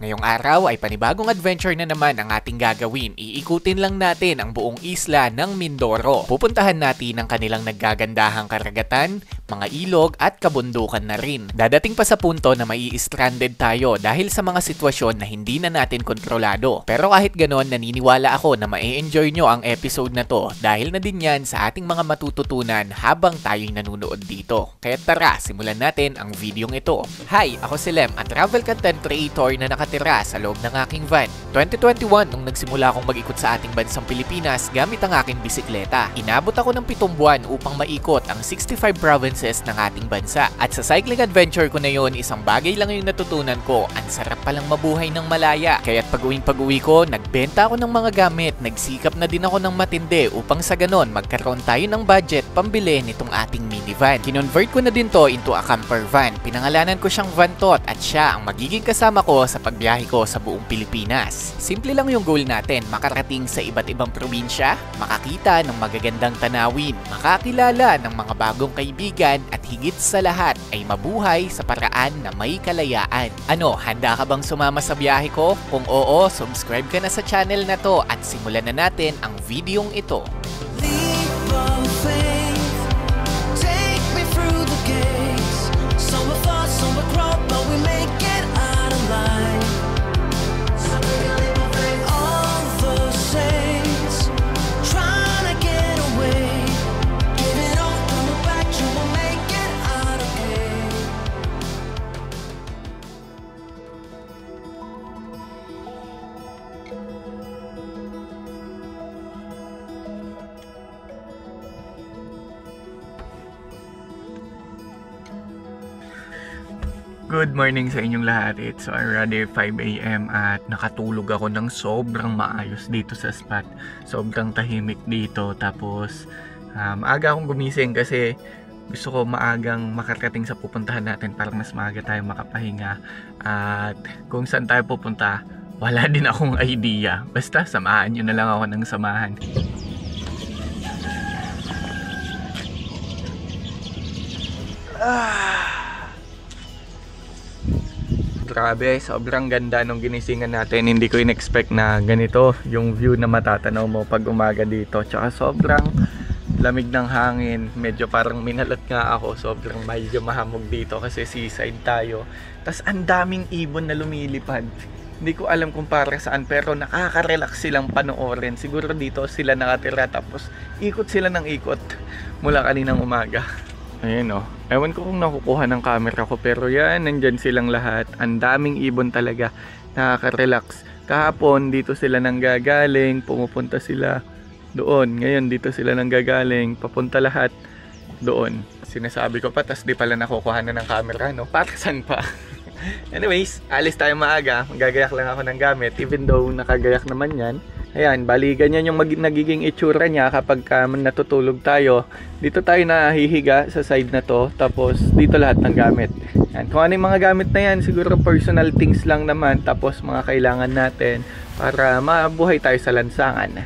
Ngayong araw ay panibagong adventure na naman ang ating gagawin. Iikutin lang natin ang buong isla ng Mindoro. Pupuntahan natin ang kanilang naggagandahang karagatan, mga ilog at kabundukan na rin. Dadating pa sa punto na mai-stranded tayo dahil sa mga sitwasyon na hindi na natin kontrolado. Pero kahit ganon, naniniwala ako na ma-enjoy nyo ang episode na to dahil na din yan sa ating mga matututunan habang tayo'y nanonood dito. Kaya tara, simulan natin ang videong ito. Hi, ako si Lem, ang travel content creator na nakatira sa loob ng aking van. 2021 nung nagsimula akong mag-ikot sa ating bansang Pilipinas gamit ang aking bisikleta. Inabot ako ng 7 buwan upang maikot ang 65 provinces ng ating bansa. At sa cycling adventure ko na yon, isang bagay lang yung natutunan ko, ang sarap palang mabuhay ng malaya. Kaya't pag-uwi ko, nagbenta ako ng mga gamit, nagsikap na din ako ng matindi upang sa ganon magkaroon tayo ng budget pambili nitong ating minivan. Kinonvert ko na din to into a camper van. Pinangalanan ko siyang Vantot at siya ang magiging kasama ko sa pagbiyahe ko sa buong Pilipinas. Simple lang yung goal natin, makarating sa iba't ibang probinsya, makakita ng magagandang tanawin, makakilala ng mga bagong kaibigan at higit sa lahat ay mabuhay sa paraan na may kalayaan. Ano, handa ka bang sumama sa biyahe ko? Kung oo, subscribe ka na sa channel na to at simulan na natin ang videong ito. Good morning sa inyong lahat. It's already 5 AM at nakatulog ako ng sobrang maayos dito sa spot. Sobrang tahimik dito. Tapos maaga akong gumising kasi gusto ko maagang makarating sa pupuntahan natin para mas maaga tayo makapahinga. At kung saan tayo pupunta, wala din akong idea. Basta samahan nyo na lang ako ng samahan. Grabe, sobrang ganda nung ginisingan natin. Hindi ko in-expect na ganito yung view na matatanaw mo pag umaga dito. Tsaka sobrang lamig ng hangin. Medyo parang minalot nga ako. Sobrang medyo mahamog dito kasi seaside tayo. Tas ang daming ibon na lumilipad. Hindi ko alam kung para saan pero nakaka-relax silang panoorin. Siguro dito sila nakatira tapos ikot sila ng ikot mula kaninang umaga. Ayun o. Ewan ko kung nakukuha ng camera ko pero yan, nandyan silang lahat. Ang daming ibon talaga. Nakaka-relax. Kahapon dito sila nanggagaling, pumupunta sila doon. Ngayon dito sila nanggagaling, papunta lahat doon. Sinasabi ko pa, tas di pala nakukuha na ng camera, no? Para saan pa? Anyways, alis tayo maaga. Magagayak lang ako ng gamit even though nakagayak naman yan. Ayan, bali ganyan yung nagiging itsura niya kapag natutulog tayo. Dito tayo nahihiga sa side na to, tapos dito lahat ng gamit. Ayan, kung ano yung mga gamit na yan, siguro personal things lang naman, tapos mga kailangan natin para mabuhay tayo sa lansangan.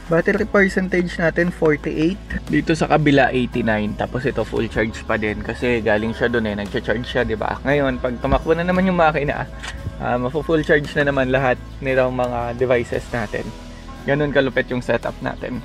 Battery percentage natin 48. Dito sa kabila 89. Tapos ito full charge pa din kasi galing siya doon nagcha-charge siya, 'di ba? Ngayon, pag tumakbo na naman yung makina, mafu-full charge na naman lahat nitong mga devices natin. Ganun kalupit yung setup natin.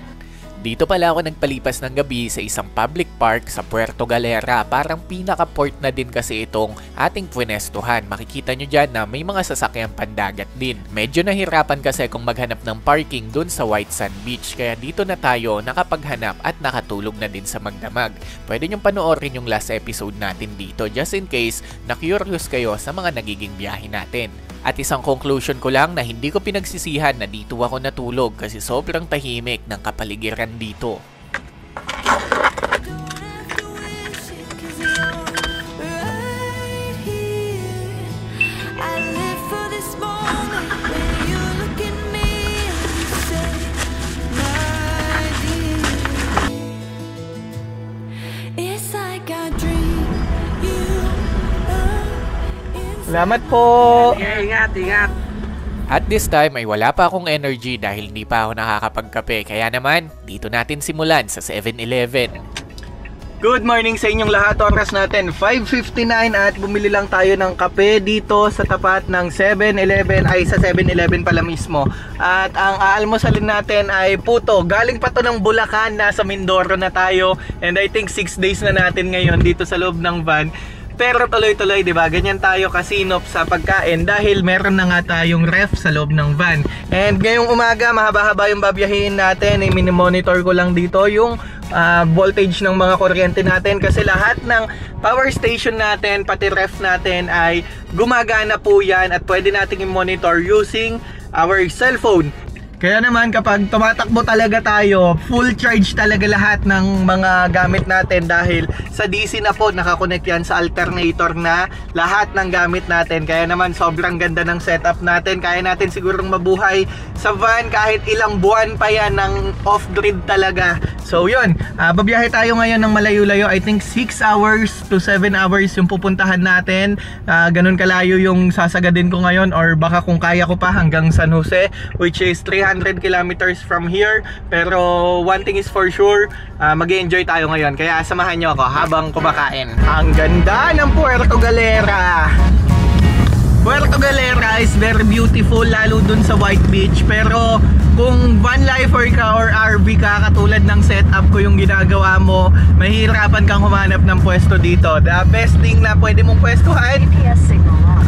Dito pala ako nagpalipas ng gabi sa isang public park sa Puerto Galera. Parang pinaka-port na din kasi itong ating pwenestuhan. Makikita nyo dyan na may mga sasakyang pandagat din. Medyo nahirapan kasi kung maghanap ng parking dun sa White Sand Beach. Kaya dito na tayo nakapaghanap at nakatulog na din sa magdamag. Pwede nyong panoorin yung last episode natin dito just in case na curious kayo sa mga nagiging biyahe natin. At isang conclusion ko lang na hindi ko pinagsisihan na dito ako natulog kasi sobrang tahimik ng kapaligiran dito. Salamat po! Ingat, ingat! At this time ay wala pa akong energy dahil hindi pa ako nakakapagkape. Kaya naman, dito natin simulan sa 7-Eleven. Good morning sa inyong lahat. Oras natin 5:59 at bumili lang tayo ng kape dito sa tapat ng 7-Eleven, ay sa 7-Eleven pala mismo. At ang aalmosalin natin ay puto. Galing pa to ng Bulacan, nasa Mindoro na tayo. And I think 6 days na natin ngayon dito sa loob ng van. Pero tuloy-tuloy, di ba? Ganyan tayo kasinop sa pagkain dahil meron na nga tayong ref sa loob ng van. And ngayong umaga, mahaba-haba yung babiyahin natin. Mini-monitor ko lang dito yung voltage ng mga kuryente natin kasi lahat ng power station natin, pati ref natin ay gumagana po yan at pwede nating i-monitor using our cellphone. Kaya naman kapag tumatakbo talaga tayo, full charge talaga lahat ng mga gamit natin dahil sa DC na po nakakonect yan sa alternator na lahat ng gamit natin. Kaya naman sobrang ganda ng setup natin. Kaya natin sigurong mabuhay sa van kahit ilang buwan pa yan ng off-grid talaga. So yun, babiyahe tayo ngayon ng malayo-layo. I think 6 hours to 7 hours yung pupuntahan natin. Ganun kalayo yung sasagadin ko ngayon, or baka kung kaya ko pa hanggang San Jose, which is 300 kilometers from here. Pero one thing is for sure, mag-enjoy tayo ngayon. Kaya samahan nyo ako habang kumakain. Ang ganda ng Puerto Galera! Puerto Galera is very beautiful, lalo dun sa White Beach. Pero kung van lifer ka or RV ka, katulad ng setup ko yung ginagawa mo, mahihirapan kang humanap ng pwesto dito. The best thing na pwede mong pwestuhan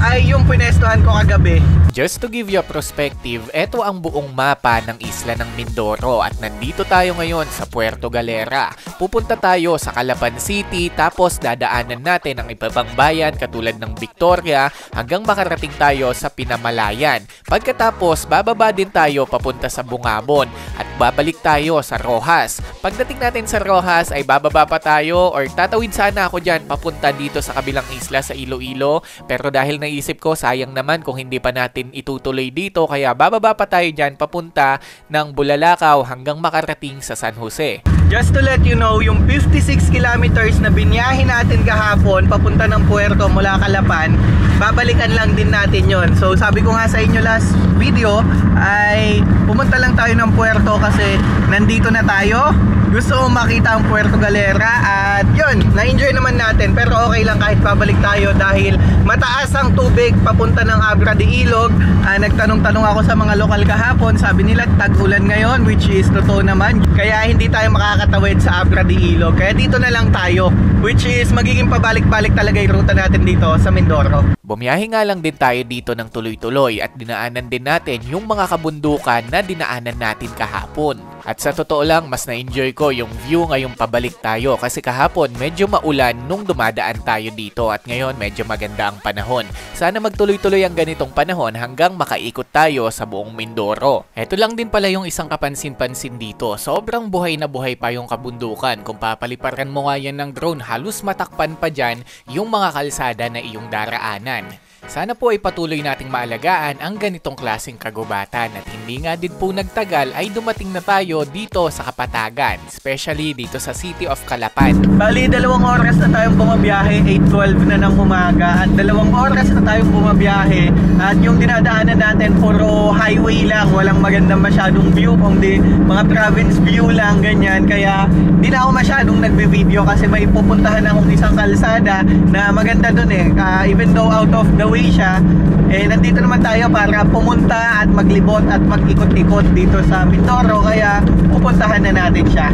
ay yung pinestuhan ko kagabi. Just to give you a perspective, eto ang buong mapa ng isla ng Mindoro at nandito tayo ngayon sa Puerto Galera. Pupunta tayo sa Calapan City tapos dadaanan natin ang ibang bayan katulad ng Victoria hanggang makarating tayo sa Pinamalayan. Pagkatapos, bababa din tayo papunta sa Bungabon at babalik tayo sa Rojas. Pagdating natin sa Rojas ay bababa pa tayo, or tatawid sana ako dyan papunta dito sa kabilang isla sa Iloilo, pero dahil naisip ko sayang naman kung hindi pa natin itutuloy dito, kaya bababa pa tayo dyan papunta ng Bulalakaw hanggang makarating sa San Jose. Just to let you know, yung 56 kilometers na binyahin natin kahapon papunta ng Puerto mula Calapan, babalikan lang din natin yon. So sabi ko nga sa inyo last video ay pumunta lang tayo ng Puerto kasi nandito na tayo. Gusto kong makita ang Puerto Galera at yun, na-enjoy naman natin. Pero okay lang kahit babalik tayo dahil mataas ang tubig papunta ng Abra de Ilog. Nagtanong-tanong ako sa mga lokal kahapon, sabi nila tag-ulan ngayon, which is totoo naman. Kaya hindi tayo makakatawid sa Abra de Ilog. Kaya dito na lang tayo, which is magiging pabalik-balik talaga yung ruta natin dito sa Mindoro. Bumiyahe nga lang din tayo dito ng tuloy-tuloy at dinaanan din natin yung mga kabundukan na dinaanan natin kahapon. At sa totoo lang, mas na-enjoy ko yung view ngayong pabalik tayo kasi kahapon medyo maulan nung dumadaan tayo dito at ngayon medyo maganda ang panahon. Sana magtuloy-tuloy ang ganitong panahon hanggang makaikot tayo sa buong Mindoro. Ito lang din pala yung isang kapansin-pansin dito. Sobrang buhay na buhay pa yung kabundukan. Kung papaliparan mo nga yan ng drone, halos matakpan pa dyan yung mga kalsada na iyong daraanan. Sana po ay patuloy nating maalagaan ang ganitong klaseng kagubatan at hindi nga din po nagtagal ay dumating na tayo dito sa Kapatagan, especially dito sa City of Calapan. Bali, 2 oras na tayong bumabiyahe, 8:12 na ng umaga at 2 oras na tayong bumabiyahe at yung dinadaanan natin puro highway lang, walang magandang masyadong view, kundi mga province view lang, ganyan. Kaya di na ako masyadong nagbe-video kasi may pupuntahan akong isang kalsada na maganda dun eh. Even though out of the way siya, nandito naman tayo para pumunta at maglibot at mag-ikot-ikot dito sa Mindoro, kaya pupuntahan na natin siya.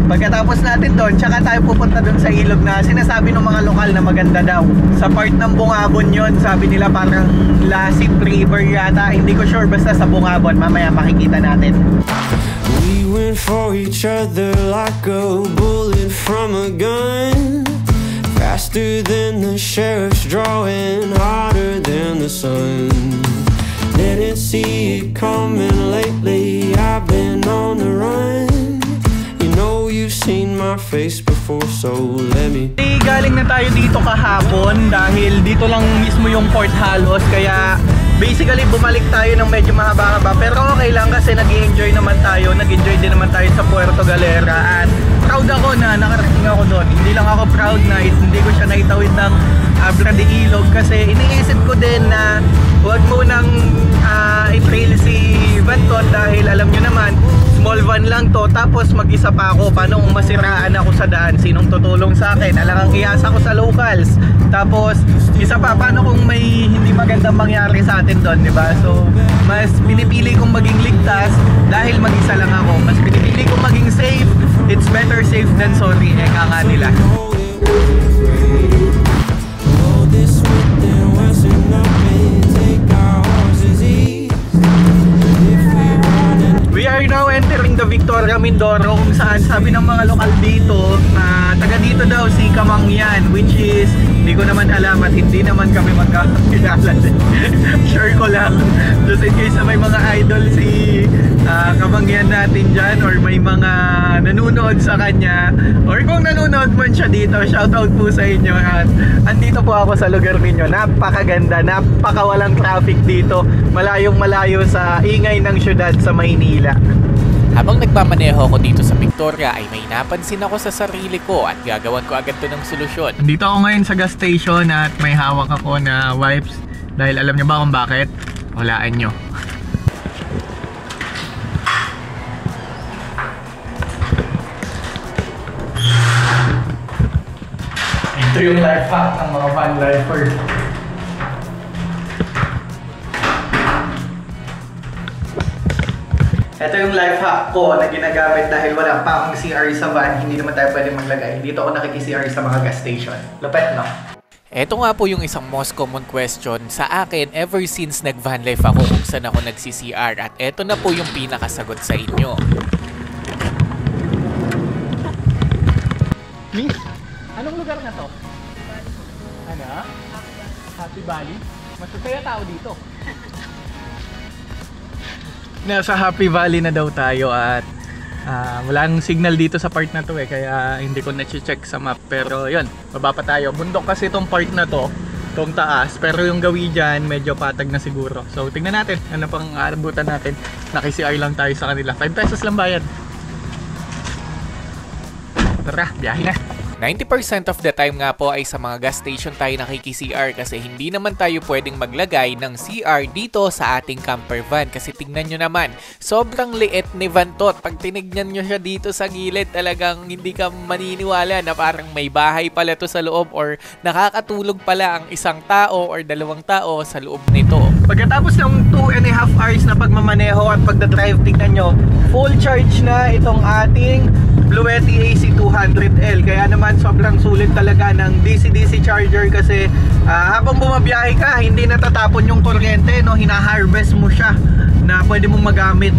Pagkatapos natin doon, tsaka tayo pupunta doon sa ilog na sinasabi ng mga lokal na maganda daw. Sa part ng Bungabon yon, sabi nila parang Lasip River yata, hindi ko sure, basta sa Bungabon, mamaya makikita natin. We went for each other like a bullet from a gun, faster than the sheriff's drawing, hotter than the sun. Didn't see it coming lately, I've been on the run. You know you've seen my face before, so let me. Galing na tayo dito kahapon dahil dito lang mismo yung Port Halos, kaya basically bumalik tayo ng medyo mahaba-haba. Pero okay lang kasi nag-enjoy naman tayo, nag-enjoy din naman tayo sa Puerto Galera. At proud ako na nakarating ako doon. Hindi lang ako proud na hindi ko siya naitawid ng Abra de Ilog kasi iniisip ko din na huwag mo nang i-trail si Banton dahil alam nyo naman, small van lang to, tapos mag-isa pa ako. Paano kung masiraan ako sa daan? Sinong tutulong sa akin? Alangang iasa ko sa locals. Tapos isa pa, paano kung may hindi magandang mangyari sa atin doon, di ba? So mas pinipili kong maging ligtas dahil mag-isa lang ako. Mas pinipili kong maging safe. It's better safe than sorry, eka nga nila. We are now entering the Victoria Mindoro, kung saan sabi ng mga lokal dito, taga dito daw si Kamangyan, which is hindi ko naman alam at hindi naman kami magkakilala. Sure ko lang, just in case na may mga idol si Kamangyan natin dyan, or may mga nanonood sa kanya, or kung nanonood man siya dito, shoutout po sa inyo. At andito po ako sa lugar ninyo. Napakaganda, napakawalang traffic dito, malayong malayo sa ingay ng syudad sa Maynila. Habang nagmamaneho ako dito sa Victoria ay may napansin ako sa sarili ko at gagawan ko agad to ng solusyon. Dito ako ngayon sa gas station at may hawak ako na wipes dahil alam niyo ba kung bakit? Walaan nyo. Ito yung life hack ng mga van lifers. Ito yung life hack ko na ginagamit dahil wala pa akong CR sa van. Hindi naman tayo pwede maglagay. Dito ako nakiki-CR sa mga gas station. Lupet, no? Ito nga po yung isang most common question sa akin ever since nag-van life ako kung saan ako nagsi-CR. At ito na po yung pinakasagot sa inyo. Miss, anong lugar na to? Ano? Happy Valley? Masasaya tao dito. Nasa Happy Valley na daw tayo at walang signal dito sa part na to kaya hindi ko na-check sa map, pero yun, baba pa tayo. Bundok kasi itong part na to, itong taas, pero yung gawi dyan medyo patag na siguro. So tingnan natin ano pang aabutan natin. Naki-CR lang tayo sa kanila, 5 pesos lang bayad. Tara, biyahe na. 90% of the time nga po ay sa mga gas station tayo nakiki-CR kasi hindi naman tayo pwedeng maglagay ng CR dito sa ating camper van kasi tignan nyo naman, sobrang liit ni Vantot. Pag tinignan nyo siya dito sa gilid, talagang hindi ka maniniwala na parang may bahay pala to sa loob or nakakatulog pala ang isang tao or dalawang tao sa loob nito. Pagkatapos ng 2.5 hours na pagmamaneho at pagdadrive, tignan nyo, full charge na itong ating Bluetti AC200L. Kaya naman sobrang sulit talaga ng DC-DC charger kasi habang bumabiyahe ka, hindi natatapon yung kuryente, no? Hina-harvest mo siya na pwede mong magamit.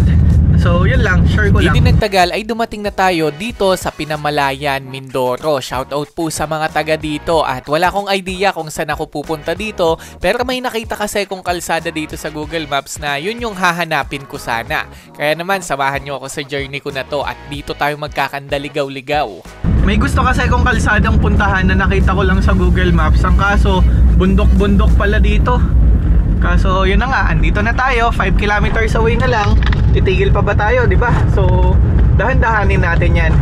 So yun lang, sure ko lang. Hindi nagtagal ay dumating na tayo dito sa Pinamalayan, Mindoro. Shoutout po sa mga taga dito at wala akong idea kung saan ako pupunta dito, pero may nakita kasi kong kalsada dito sa Google Maps na yun yung hahanapin ko sana. Kaya naman samahan nyo ako sa journey ko na to at dito tayo magkakandaligaw-ligaw. May gusto kasi kong kalsadang puntahan na nakita ko lang sa Google Maps. Ang kaso, bundok-bundok pala dito. Kaso yun na nga, andito na tayo, 5 kilometers away na lang. Titigil pa ba tayo, di ba? So, dahan-dahanin natin yan.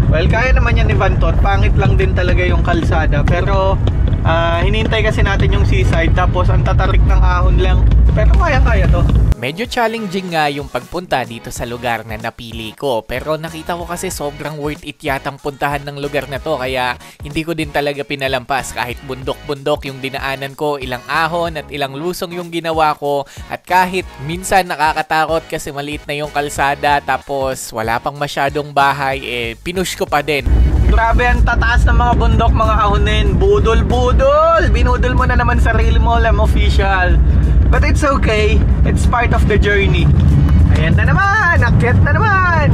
Well, kaya naman yan ni Vantot. Pangit lang din talaga yung kalsada. Pero, hinintay kasi natin yung seaside. Tapos, ang tatarik ng ahon lang. Pero kaya-kaya to. Medyo challenging nga yung pagpunta dito sa lugar na napili ko. Pero nakita ko kasi sobrang worth it yatang puntahan ng lugar na to. Kaya hindi ko din talaga pinalampas. Kahit bundok-bundok yung dinaanan ko, ilang ahon at ilang lusong yung ginawa ko. At kahit minsan nakakatakot kasi maliit na yung kalsada tapos wala pang masyadong bahay, pinush ko pa din. Grabe ang tataas ng mga bundok, mga ahonin. Budol-budol! Binudol mo na naman sarili mo, Lem Official. But it's okay. It's part of the journey. Ayan na naman! Akyat na naman!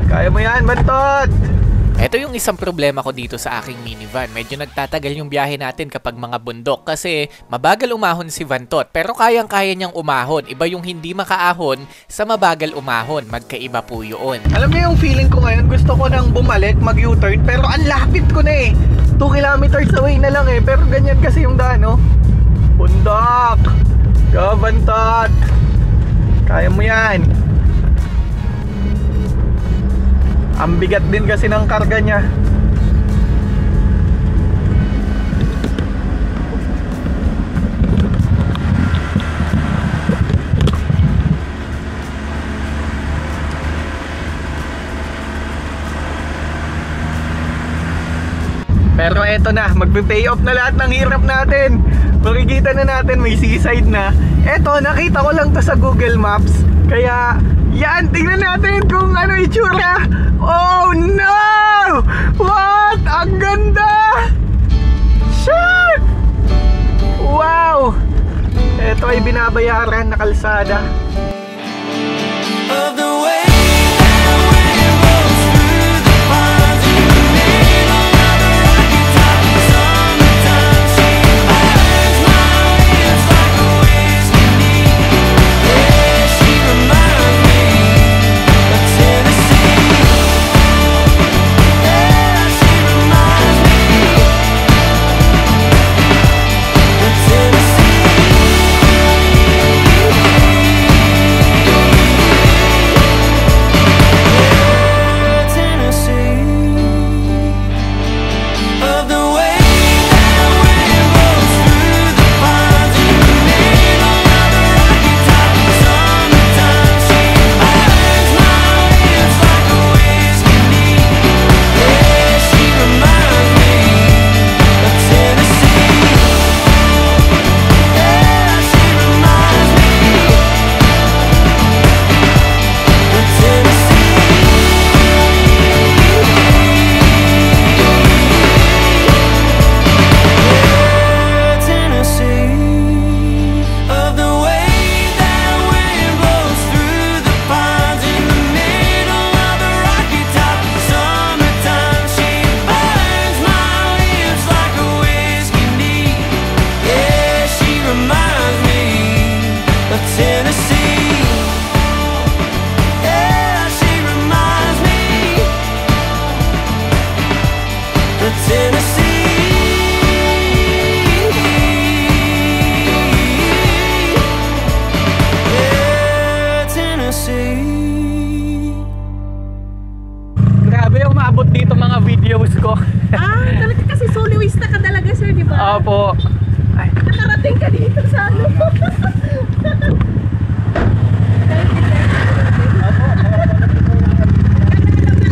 Kaya mo yan, Vantot! Ito yung isang problema ko dito sa aking minivan. Medyo nagtatagal yung biyahe natin kapag mga bundok kasi mabagal umahon si Vantot pero kayang-kaya niyang umahon. Iba yung hindi makaahon sa mabagal umahon. Magkaiba po yun. Alam niyo yung feeling ko ngayon, gusto ko nang bumalik, mag-U-turn pero ang lapit ko na 2 kilometers away na lang pero ganyan kasi yung daan, no? Bundok! Go, Vantot! Kaya mo yan! Ang bigat din kasi ng karga niya. eto na, magpe-pay off na lahat ng hirap natin. Makikita na natin, may seaside na. Eto, nakita ko lang to sa Google Maps. Kaya, yan, tingnan natin kung ano itsura. Oh no! What? Ang ganda! Shit! Wow! Eto ay binabayaran na kalsada. Of the way that wind blows through the pines in the middle of the rocky top. Summertime, she burns my lips like a whiskey needle. Yeah, she reminds me of Tennessee. Yeah, she reminds me of Tennessee. Grabe yung maabot dito mga videos ko. Talaga kasi soloista ka talaga, sir, di ba? Opo. Ay, Nakarating ka dito sa ano.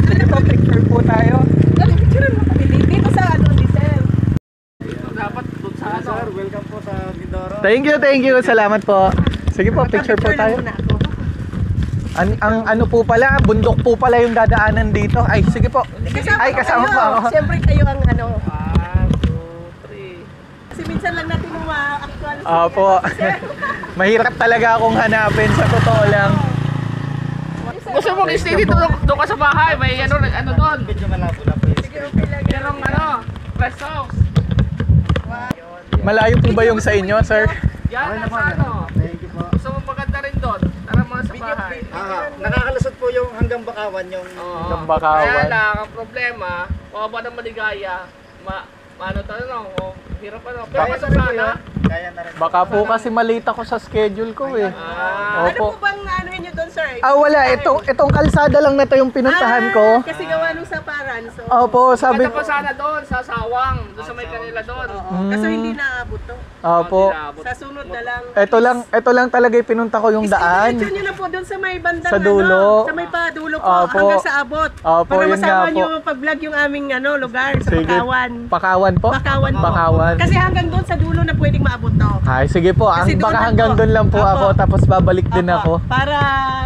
sige po, picture po tayo. Picture mo kami dito sa ano, di sir. Sir, welcome po sa Mindoro. Thank you. Salamat po. Sige po, picture po tayo. Muna ako. Ang ano po pala, bundok po pala yung dadaanan dito. Ay, sige po. Ay, kasama po ako. Siyempre kayo ang ano. 1, 2, 3. Kasi minsan lang natin ma-actual. Opo. Mahirap talaga akong hanapin, sa totoo lang. Gusto mong stay dito doon ka sa bahay, may ano doon. Medyo malabo na po. Sige, okay lang. Merong rest house. Malayo po ba yung sa inyo, sir? Yan na sa ano. Thank you po. Gusto mong maganda rin doon. Tara mga sa bahay. Nakakalusot po yung hanggang Bakawan yung Oo. Bakawan. Kaya lang, ang problema, mababa ng maligaya, ano tanong, hirap ano. Pero Kaya sa na rin po sana, yun. Kaya na rin. Baka po kasi malita ko sa schedule ko eh. Ano Opo. po bang ano nyo doon, sir? Wala. Itong kalsada lang na to yung pinuntahan ko. Kasi gawa nung saparan. So, Opo, sabi Punta ko. pa sana doon, sa Sawang, doon sa may kanila doon. Kaso hindi naabot to. Opo. Sa sunod na lang. Ito lang talaga yung pinunta ko yung daan. Diretso nyo na po doon sa may bandang Sa dulo. ano, sa may padulo po, Opo. hanggang sa abot. Opo, para yun nga masama po. nyo pag-vlog yung aming ano, lugar sa Sige. Bakawan. Pakawan po? Bakawan po. Bakawan. Kasi hanggang doon sa dulo na pwedeng maabot to. Ay, sige po. Kasi doon Baka lang hanggang po. doon lang po Opo. ako, tapos babalik din Opo, ako. Para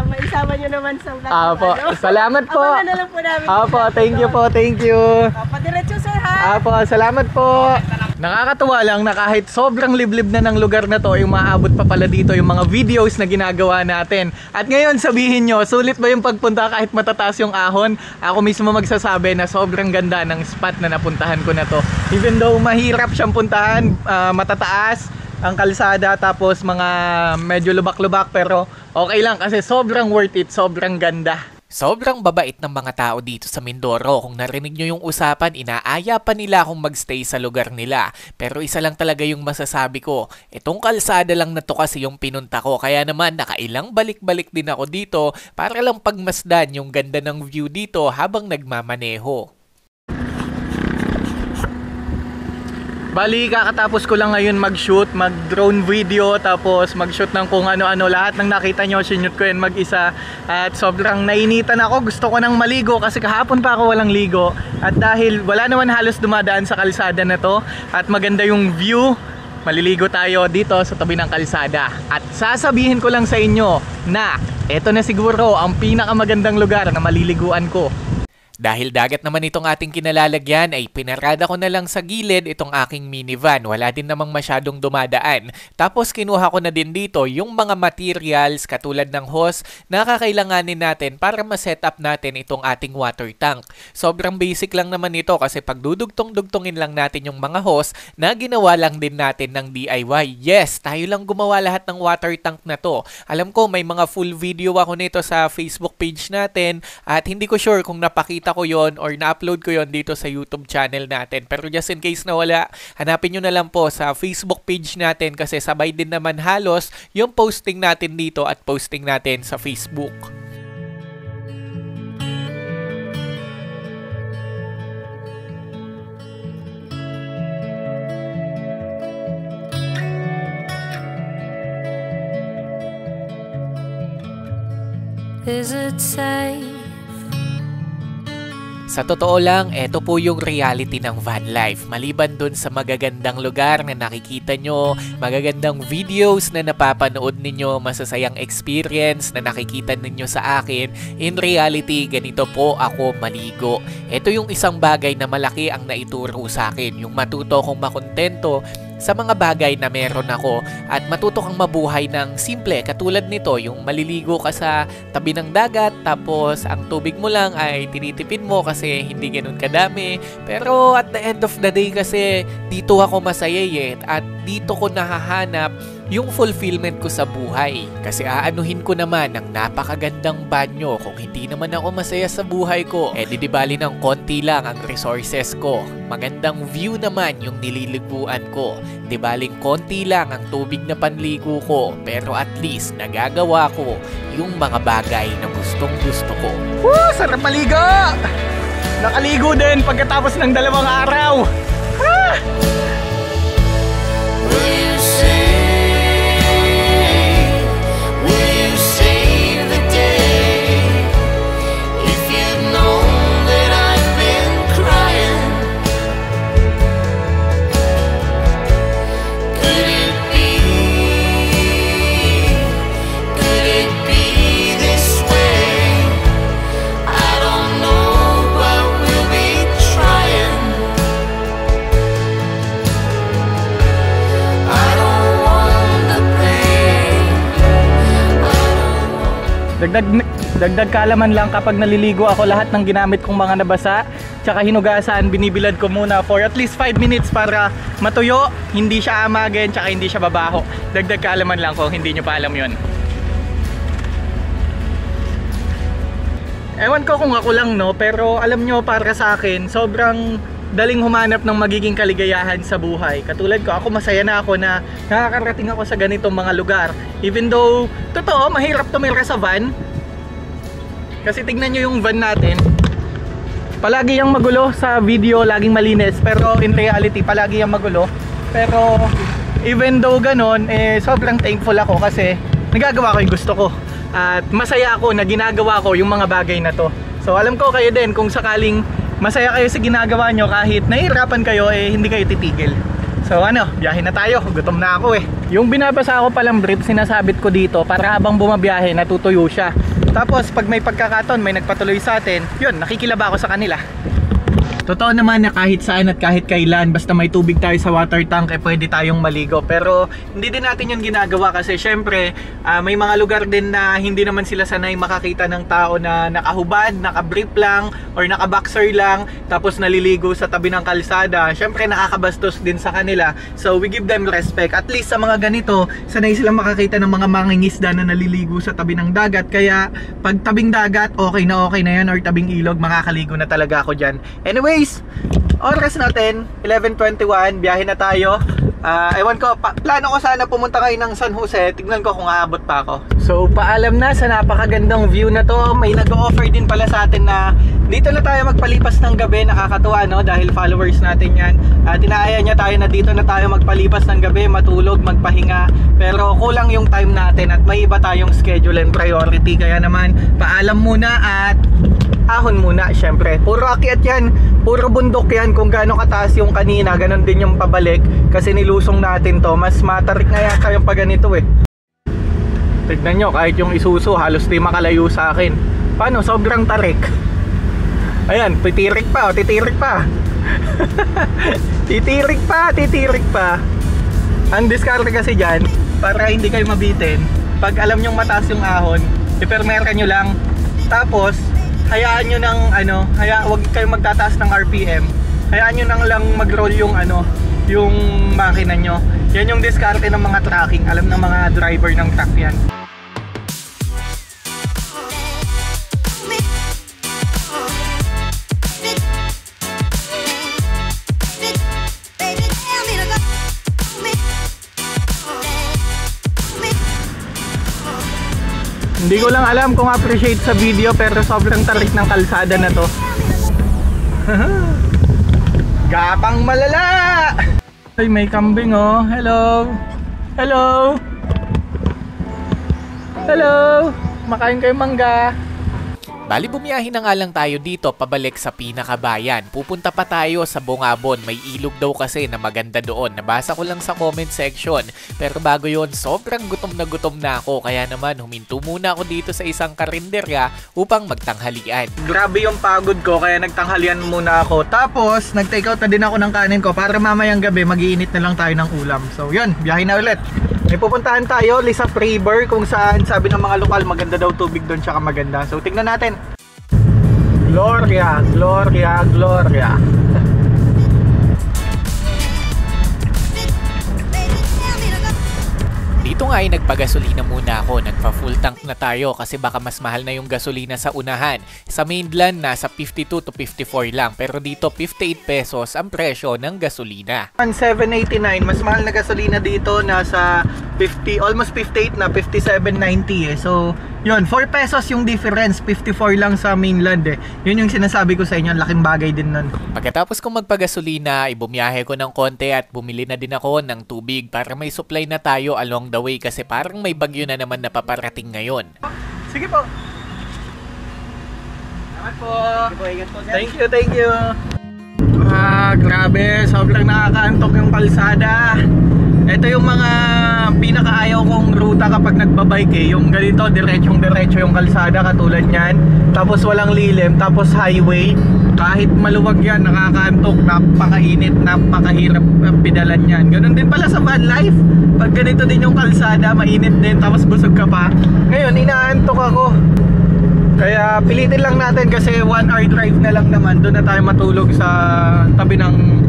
maisama nyo naman sa vlog. Apo, salamat po. Abangan na lang po namin. Apo, thank you po, thank you. Padiretso, sir, ha? Apo, salamat po. Nakakatuwa lang na kahit sobrang liblib na ng lugar na to, yung maabot pa pala dito yung mga videos na ginagawa natin. At ngayon sabihin nyo, sulit ba yung pagpunta kahit matataas yung ahon? Ako mismo magsasabi na sobrang ganda ng spot na napuntahan ko na to. Even though mahirap siyang puntahan, matataas ang kalsada, tapos mga medyo lubak-lubak, pero okay lang kasi sobrang worth it, sobrang ganda. Sobrang babait ng mga tao dito sa Mindoro. Kung narinig nyo yung usapan, inaaya pa nila akong magstay sa lugar nila. Pero isa lang talaga yung masasabi ko. Itong kalsada lang na to kasi yung pinunta ko. Kaya naman nakailang balik-balik din ako dito para lang pagmasdan yung ganda ng view dito habang nagmamaneho. Bali, kakatapos ko lang ngayon mag-shoot, mag-drone video, tapos mag-shoot ng kung ano-ano. Lahat ng nakita nyo, sinute ko yan mag-isa. At sobrang nainitan ako, gusto ko nang maligo kasi kahapon pa ako walang ligo. At dahil wala naman halos dumadaan sa kalsada na to, at maganda yung view, maliligo tayo dito sa tabi ng kalsada. At sasabihin ko lang sa inyo na eto na siguro ang pinakamagandang lugar na maliliguan ko. Dahil dagat naman itong ating kinalalagyan ay pinarada ko na lang sa gilid itong aking minivan. Wala din namang masyadong dumadaan. Tapos kinuha ko na din dito yung mga materials katulad ng hose na kakailanganin natin para ma-set up natin itong ating water tank. Sobrang basic lang naman ito kasi pag dudugtong-dugtongin lang natin yung mga hose na ginawa lang din natin ng DIY. Yes, tayo lang gumawa lahat ng water tank na to. Alam ko may mga full video ako nito sa Facebook page natin at hindi ko sure kung napakita ko yon or na-upload ko yon dito sa YouTube channel natin. Pero just in case na wala, hanapin nyo na lang po sa Facebook page natin kasi sabay din naman halos yung posting natin dito at posting natin sa Facebook. Is it safe? Sa totoo lang, eto po yung reality ng van life. Maliban dun sa magagandang lugar na nakikita nyo, magagandang videos na napapanood ninyo, masasayang experience na nakikita ninyo sa akin, in reality, ganito po ako maligo. Eto yung isang bagay na malaki ang naituro sa akin, yung matuto kong makontento sa mga bagay na meron ako at matuto kang mabuhay ng simple katulad nito, yung maliligo ka sa tabi ng dagat tapos ang tubig mo lang ay tinitipid mo kasi hindi ganun kadami, pero at the end of the day kasi dito ako masaya at dito ko nahahanap yung fulfillment ko sa buhay. Kasi aanuhin ko naman ang napakagandang banyo kung hindi naman ako masaya sa buhay ko. Eh di bali ng konti lang ang resources ko. Magandang view naman yung nililiguan ko. Di baling konti lang ang tubig na panligo ko. Pero at least nagagawa ko yung mga bagay na gustong gusto ko. Woo! Sarap maligo! Nakaligo din pagkatapos ng 2 araw. Ah! Dagdag kaalaman lang, kapag naliligo ako, lahat ng ginamit kong mga nabasa tsaka hinugasan, binibilad ko muna for at least 5 minutes para matuyo, hindi siya amagin tsaka hindi siya babaho. Dagdag kaalaman lang kung hindi nyo pa alam yun. Ewan ko kung ako lang, no, pero alam nyo, para sa akin sobrang daling humanap ng magiging kaligayahan sa buhay. Katulad ko, ako masaya na ako na nakakarating ako sa ganitong mga lugar. Even though, totoo, mahirap tumira sa van. Kasi tignan nyo yung van natin. Palagi yung magulo sa video, laging malinis. Pero in reality, palagi yung magulo. Pero even though ganon, sobrang thankful ako kasi nagagawa ko yung gusto ko. At masaya ako na ginagawa ko yung mga bagay na to. So alam ko kayo din, kung sakaling masaya kayo sa ginagawa nyo, kahit nahihirapan kayo, hindi kayo titigil. So biyahe na tayo, gutom na ako Yung binabasa ko palang brief, sinasabit ko dito para habang bumabiyahe, natutuyo siya. Tapos pag may pagkakataon, may nagpatuloy sa atin, yun, nakikilaba ako sa kanila. Totoo naman na kahit saan at kahit kailan, basta may tubig tayo sa water tank, pwede tayong maligo. Pero hindi din natin yun ginagawa kasi syempre may mga lugar din na hindi naman sila sanay makakita ng tao na nakahubad, nakabrief lang or nakaboxer lang tapos naliligo sa tabi ng kalsada. Syempre nakakabastos din sa kanila. So we give them respect. At least sa mga ganito, sanay silang makakita ng mga mangingisda na naliligo sa tabi ng dagat. Kaya pag tabing dagat, okay na yan, or tabing ilog, makakaligo na talaga ako dyan. Anyway, oras natin 11:21, biyahe na tayo. Ewan ko, plano ko sana pumunta kayo ng San Jose. Tignan ko kung aabot pa ako. So paalam na sa napakagandang view na to. May nag-offer din pala sa atin na dito na tayo magpalipas ng gabi. Nakakatuwa, no? Dahil followers natin yan. Tinaaya niya tayo na dito na tayo magpalipas ng gabi, matulog, magpahinga. Pero kulang yung time natin at may iba tayong schedule and priority. Kaya naman paalam muna at ahon muna. Syempre puro akyat yan, puro bundok yan. Kung gaano kataas yung kanina, ganon din yung pabalik. Kasi nilusong natin to. Mas matarik na yata yung pagganito eh. Tignan nyo, kahit yung Isuzu halos di makalayo sa akin. Paano? Sobrang tarik. Ayan, titirik pa, titirik pa. Titirik pa, titirik pa. Ang diskarte kasi dyan, para hindi kayo mabitin, pag alam nyong mataas yung ahon, ipermera nyo lang. Tapos hayaan nyo ng wag kayong magtataas ng RPM. Hayaan nyo nang lang mag-roll yung yung makina nyo. Yan yung diskarte ng mga tracking. Alam ng mga driver ng truck yan. Hindi ko lang alam kung appreciate sa video, pero sobrang tarik ng kalsada na to. Gapang malala! Ay, may kambing oh. Hello! Hello! Hello! Makain kayo mangga. Bali bumiyahin na nga lang tayo dito pabalik sa pinakabayan. Pupunta pa tayo sa Bungabon. May ilog daw kasi na maganda doon. Nabasa ko lang sa comment section. Pero bago yon, sobrang gutom na ako. Kaya naman huminto muna ako dito sa isang karinderya upang magtanghalian. Grabe yung pagod ko kaya nagtanghalian muna ako. Tapos nag-take out na din ako ng kanin ko para mamayang gabi mag-iinit na lang tayo ng ulam. So yun, biyahin na ulit. May pupuntahan tayo, Lisap River, kung saan sabi ng mga lokal maganda daw tubig doon tsaka maganda. So tignan natin. Gloria, Gloria, Gloria. Dito nga ay nagpagasolina muna ako. Nagpa full tank na tayo kasi baka mas mahal na yung gasolina sa unahan. Sa mainland nasa 52 to 54 lang, pero dito 58 pesos ang presyo ng gasolina. 789, mas mahal na gasolina dito nasa 50, almost 58 na 57.90 eh. So yun, 4 pesos yung difference, 54 lang sa mainland eh. Yun yung sinasabi ko sa inyo, laking bagay din nun. Pagkatapos kong magpagasolina, ibumiyahe ko ng konti at bumili na din ako ng tubig para may supply na tayo along the way kasi parang may bagyo na naman na paparating ngayon. Sige po. Salamat po. Thank you, thank you. Grabe, sobrang nakakaantok yung kalsada. Ito yung mga pinakaayaw kong ruta kapag nagbabike eh. Yung ganito, diretso yung kalsada katulad nyan. Tapos walang lilim, tapos highway. Kahit maluwag yan, nakakaantok, napakainit, napakahirap pedalan yan. Ganun din pala sa van life. Pag ganito din yung kalsada, mainit din, tapos busog ka pa. Ngayon, inaantok ako. Kaya pilitin lang natin kasi 1 hour drive na lang naman. Doon na tayo matulog sa tabi ng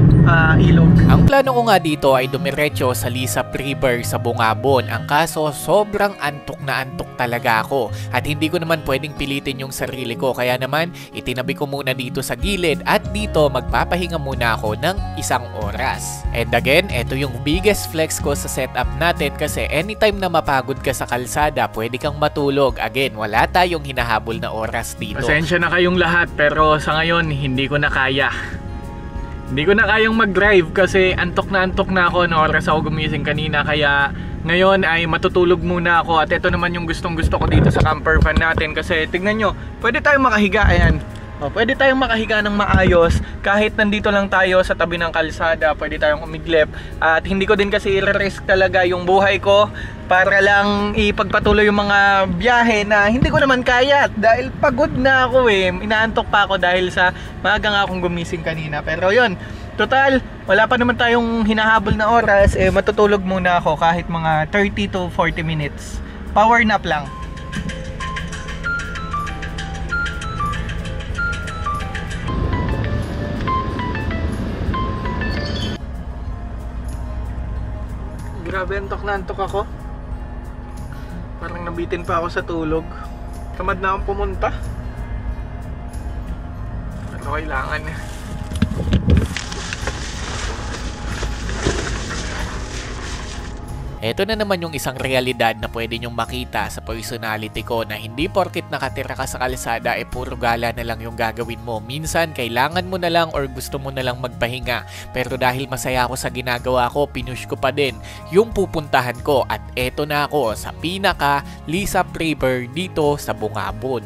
ilog. Ang plano ko nga dito ay dumiretso sa Lisap River sa Bungabon. Ang kaso, sobrang antok na antok talaga ako. At hindi ko naman pwedeng pilitin yung sarili ko. Kaya naman, itinabi ko muna dito sa gilid at dito magpapahinga muna ako ng 1 oras. And again, ito yung biggest flex ko sa setup natin kasi anytime na mapagod ka sa kalsada, pwede kang matulog. Again, wala tayong hinahabol na oras dito. Pasensya na kayong lahat pero sa ngayon, hindi ko na kaya. Hindi ko na kayang mag-drive kasi antok na ako na oras ako gumising kanina. Kaya ngayon ay matutulog muna ako. At ito naman yung gustong gusto ko dito sa camper van natin. Kasi tignan nyo, pwede tayong makahiga. Ayan. Pwede tayong makahiga ng maayos. Kahit nandito lang tayo sa tabi ng kalsada, pwede tayong umiglip. At hindi ko din kasi i-risk talaga yung buhay ko para lang ipagpatuloy yung mga biyahe na hindi ko naman kaya. Dahil pagod na ako eh. Inaantok pa ako dahil sa maaga nga akong gumising kanina. Pero yun, total, wala pa naman tayong hinahabol na oras. Matutulog muna ako kahit mga 30 to 40 minutes. Power nap lang. Grabe, antok na antok ako. Parang nabitin pa ako sa tulog. Tamad na akong pumunta. Pero kailangan. Ito na naman yung isang realidad na pwede nyong makita sa personality ko na hindi porkit nakatira ka sa kalsada puro gala na lang yung gagawin mo. Minsan kailangan mo na lang or gusto mo na lang magpahinga. Pero dahil masaya ako sa ginagawa ko, pinush ko pa din yung pupuntahan ko. At eto na ako sa pinaka Lisap River dito sa Bungabon.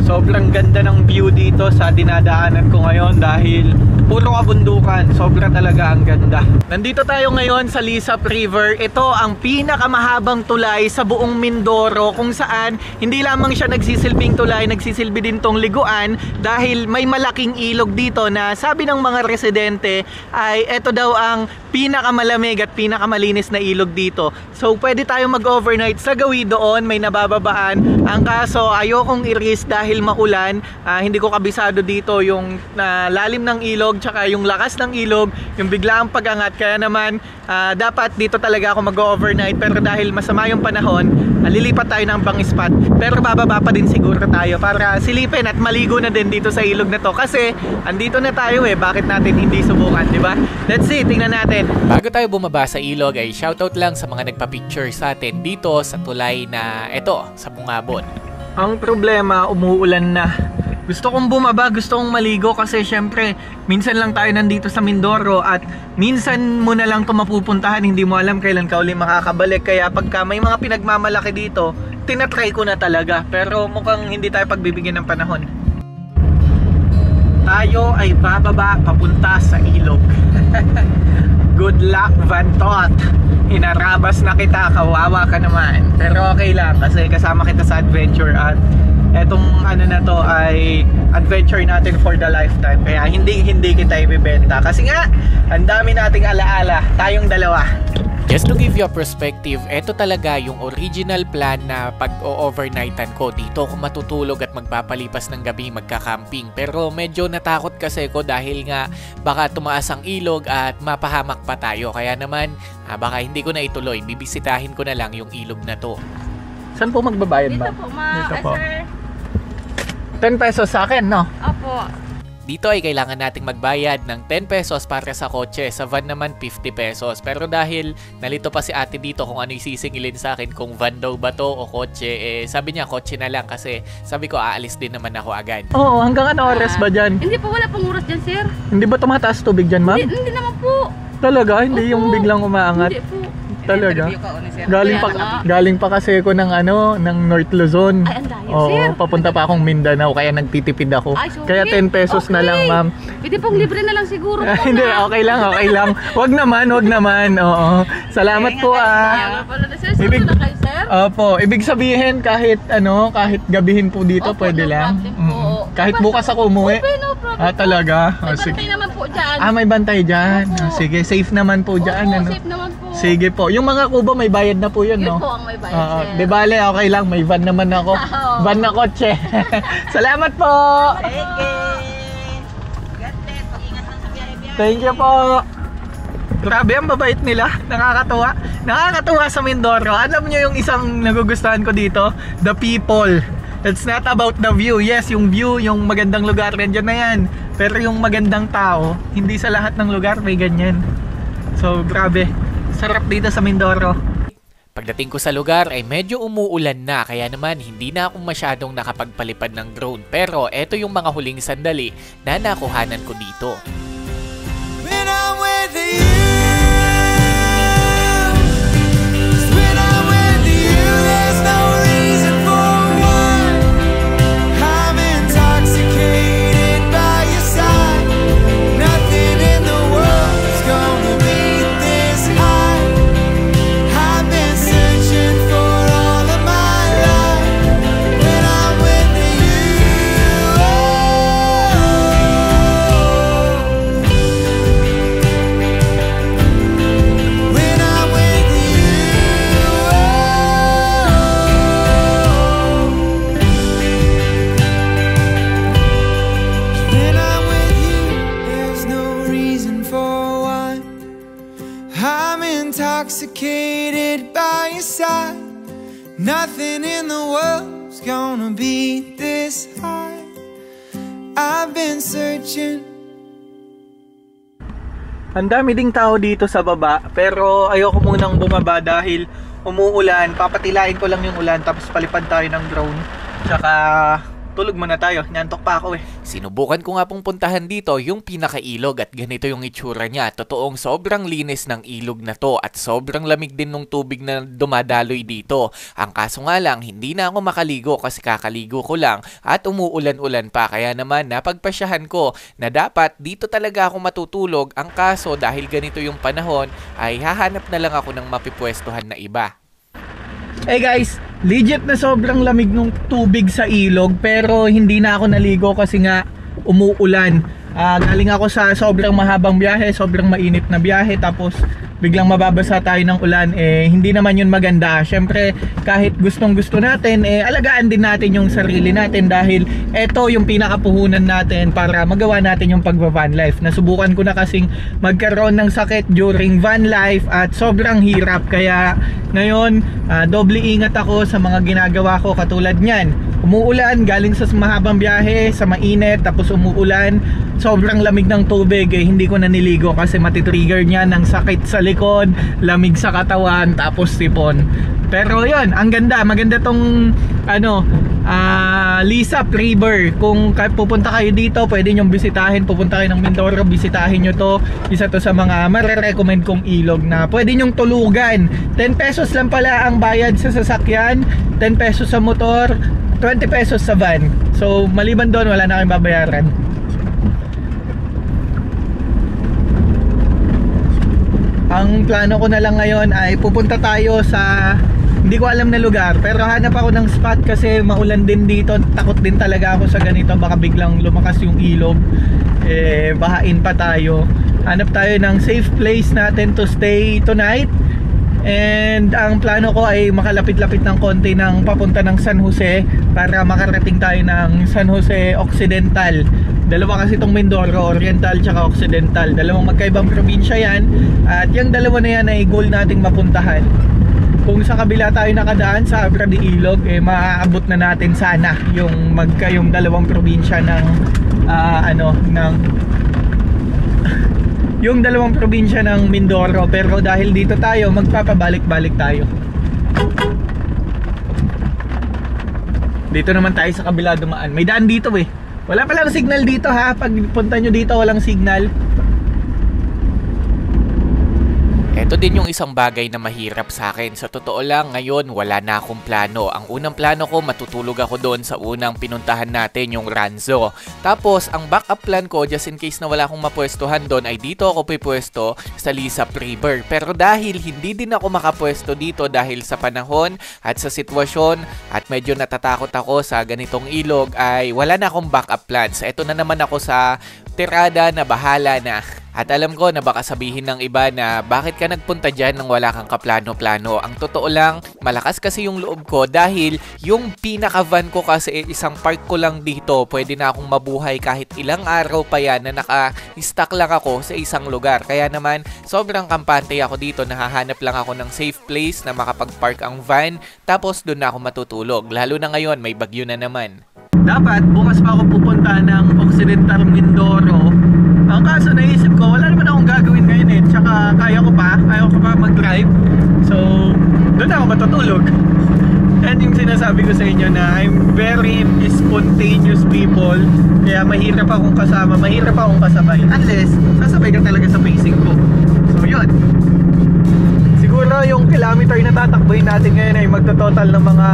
Sobrang ganda ng view dito sa dinadaanan ko ngayon dahil puro kabundukan. Sobra talaga ang ganda. Nandito tayo ngayon sa Lisap River. Ito ang pinakamahabang tulay sa buong Mindoro kung saan hindi lamang siya nagsisilbing tulay, nagsisilbi din tong liguan dahil may malaking ilog dito na sabi ng mga residente ay ito daw ang pinakamalamig at pinakamalinis na ilog dito. So pwede tayo mag-overnight sa gawi doon, may nabababaan. Ang kaso ayokong i-risk dahil maulan, hindi ko kabisado dito yung lalim ng ilog tsaka yung lakas ng ilog, yung biglaang pag-angat. Kaya naman dapat dito talaga ako mag-overnight, pero dahil masama yung panahon, lilipat tayo ng bang spot. Pero bababa pa din siguro tayo para silipin at maligo na din dito sa ilog na to kasi andito na tayo bakit natin hindi subukan, di ba? Let's see, tingnan natin. Bago tayo bumaba sa ilog ay shoutout lang sa mga nagpa-picture sa atin dito sa tulay na ito sa Bungabon. Ang problema, umuulan na. Gusto kong bumaba, gusto kong maligo kasi syempre minsan lang tayo nandito sa Mindoro at minsan mo na lang ito mapupuntahan, hindi mo alam kailan ka uli makakabalik. Kaya pagka may mga pinagmamalaki dito, tinatry ko na talaga, pero mukhang hindi tayo pagbibigyan ng panahon. Tayo ay bababa papunta sa ilog. Good luck, Vantot. Hinarabas na kita, kawawa ka naman. Pero okay lang kasi kasama kita sa adventure at etong ano na to ay adventure natin for the lifetime. Kaya hindi kita ibibenta kasi nga ang dami nating alaala, tayong dalawa. Just to give you a perspective, ito talaga yung original plan na pag-overnightan ko. Dito ako matutulog at magpapalipas ng gabi, magka-camping. Pero medyo natakot kasi ko dahil nga baka tumaas ang ilog at mapahamak pa tayo. Kaya naman baka hindi ko na ituloy. Bibisitahin ko na lang yung ilog na to. Saan po magbabayad ba? Dito po, Dito po. sir. 10 pesos sa akin, no? Opo. Dito ay kailangan nating magbayad ng 10 pesos para sa kotse. Sa van naman 50 pesos. Pero dahil nalito pa si ate dito kung ano yung sisingilin sa akin, kung van daw ba to o kotse, sabi niya kotse na lang kasi sabi ko aalis din naman ako agad. Oo, hanggang ano oras ba dyan? Hindi po, wala pong oras dyan, sir. Hindi ba tumataas tubig dyan, ma'am? Hindi naman po. Talaga? Hindi yung biglang umaangat? Hindi po. Talaga? Kaya Galing pa kasi ako ng ng North Luzon. Ay, ang layo, sir. Papunta pa akong Mindanao kaya nagtitipid ako. Ay, sorry. Kaya 10 pesos na lang, ma'am. Pwede pong libre na lang siguro po. Hindi, okay lang. Wag naman. Oo. Salamat po Ibig na kayo, sir? Opo, ibig sabihin kahit gabihin po dito, Opo, pwede no lang. problem po. Kahit bukas ako umuwi. Okay, no problem. Talaga? May Sige. bantay naman po dyan. May bantay dyan. Sige, safe naman po dyan. Opo, safe naman po. Sige po. Yung mga kubo may bayad na po yun, Yun no? po ang may bayad, sir. Di bale, okay lang. May van naman ako. Van na kotse. Salamat po! Thank you po! Grabe, ang babait nila. Nakakatuwa. Nakakatuwa sa Mindoro. Alam nyo yung isang nagugustuhan ko dito? The people. It's not about the view. Yes, yung view, yung magandang lugar, nandiyan na yan. Pero yung magandang tao, hindi sa lahat ng lugar may ganyan. So, grabe. Sarap dito sa Mindoro. Pagdating ko sa lugar ay medyo umuulan na kaya naman hindi na ako masyadong nakapagpalipad ng drone. Pero eto yung mga huling sandali na nakuhanan ko dito. When I'm with you, when I'm with you, there's no reason for one. I'm intoxicated by your side. Nothing in the world's gonna beat this high. I've been searching for all of my life. When I'm with you, when I'm with you, when I'm with you, there's no reason for one. I'm intoxicated by your side. Nothing in the world's gonna beat this high. I've been searching. Ang dami ding tao dito sa baba, pero ayoko munang bumaba dahil umuulan. Papatilain ko lang yung ulan tapos palipad tayo ng drone. Tsaka tulog muna tayo, nyantok pa ako eh. Sinubukan ko nga pong puntahan dito yung pinakailog at ganito yung itsura niya. Totoong sobrang linis ng ilog na to at sobrang lamig din ng tubig na dumadaloy dito. Ang kaso nga lang, hindi na ako makaligo kasi kakaligo ko lang at umuulan-ulan pa. Kaya naman napagpasyahan ko na dapat dito talaga ako matutulog. Ang kaso dahil ganito yung panahon ay hahanap na lang ako ng mapipwestuhan na iba. Hey guys, legit na sobrang lamig ng tubig sa ilog pero hindi na ako naligo kasi nga umuulan. Galing ako sa sobrang mahabang biyahe, sobrang mainit na biyahe tapos biglang mababasa tayo ng ulan, hindi naman yun maganda. Syempre kahit gustong gusto natin, alagaan din natin yung sarili natin dahil eto yung pinakapuhunan natin para magawa natin yung pagva-van life. Nasubukan ko na kasing magkaroon ng sakit during van life at sobrang hirap, kaya ngayon doble ingat ako sa mga ginagawa ko katulad nyan. Umuulan, galing sa mahabang biyahe, sa mainit, tapos umuulan, sobrang lamig ng tubig, hindi ko na niligo kasi matitrigger niya ng sakit sa likod, lamig sa katawan, tapos sipon. Pero yun, ang ganda, maganda tong Lisap River. Kung pupunta kayo dito, pwede nyo bisitahin, pupunta kayo ng Mindoro, bisitahin nyo to. Isa to sa mga marirecommend kong ilog na pwede nyong tulugan. 10 pesos lang pala ang bayad sa sasakyan, 10 pesos sa motor, 20 pesos sa van. So maliban doon, wala na kayong babayaran. Ang plano ko na lang ngayon ay pupunta tayo sa hindi ko alam na lugar, pero hanap ako ng spot kasi maulan din dito. Takot din talaga ako sa ganito, baka biglang lumakas yung ilog, bahain pa tayo. Hanap tayo ng safe place natin to stay tonight. And ang plano ko ay makalapit-lapit ng konti ng papunta ng San Jose para makarating tayo ng San Jose Occidental. Dalawa kasi itong Mindoro, Oriental tsaka Occidental. Dalawang magkaibang probinsya yan. At yung dalawa na yan ay goal nating mapuntahan. Kung sa kabila tayo nakadaan sa Abra de Ilog, maaabot na natin sana yung yung dalawang probinsya ng yung dalawang probinsya ng Mindoro. Pero dahil dito tayo, magpapabalik-balik tayo. Dito naman tayo sa kabila dumaan. May daan dito eh. Wala palang signal dito ha. Pag punta nyo dito, walang signal. Ito din yung isang bagay na mahirap sa akin. Sa totoo lang, ngayon wala na akong plano. Ang unang plano ko, matutulog ako doon sa unang pinuntahan natin, yung Ranzo. Tapos, ang backup plan ko, just in case na wala akong mapwestuhan doon, ay dito ako pipwesto sa Lisap River. Pero dahil hindi din ako makapwesto dito dahil sa panahon at sa sitwasyon at medyo natatakot ako sa ganitong ilog, ay wala na akong backup plans. Ito na naman ako sa tirada na bahala na. At alam ko na baka sabihin ng iba na bakit ka nagpunta dyan nang wala kang kaplano-plano. Ang totoo lang, malakas kasi yung loob ko dahil yung pinaka-van ko kasi isang park ko lang dito. Pwede na akong mabuhay kahit ilang araw pa yan na naka-stuck lang ako sa isang lugar. Kaya naman, sobrang kampante ako dito. Nahahanap lang ako ng safe place na makapag-park ang van. Tapos doon na ako matutulog. Lalo na ngayon, may bagyo na naman. Dapat bukas pa ako pupunta ng Occidental Mindoro. Ang kaso naisip ko, wala naman akong gagawin ngayon eh. Tsaka kaya ko pa mag-drive. So, doon ako matutulog. And yung sinasabi ko sa inyo na I'm very spontaneous people. Kaya mahirap akong kasama, mahirap akong kasabay. Unless, sasabay ka talaga sa pacing ko. So, yun. Siguro yung kilometer na tatakboyin natin ngayon ay magtototal ng mga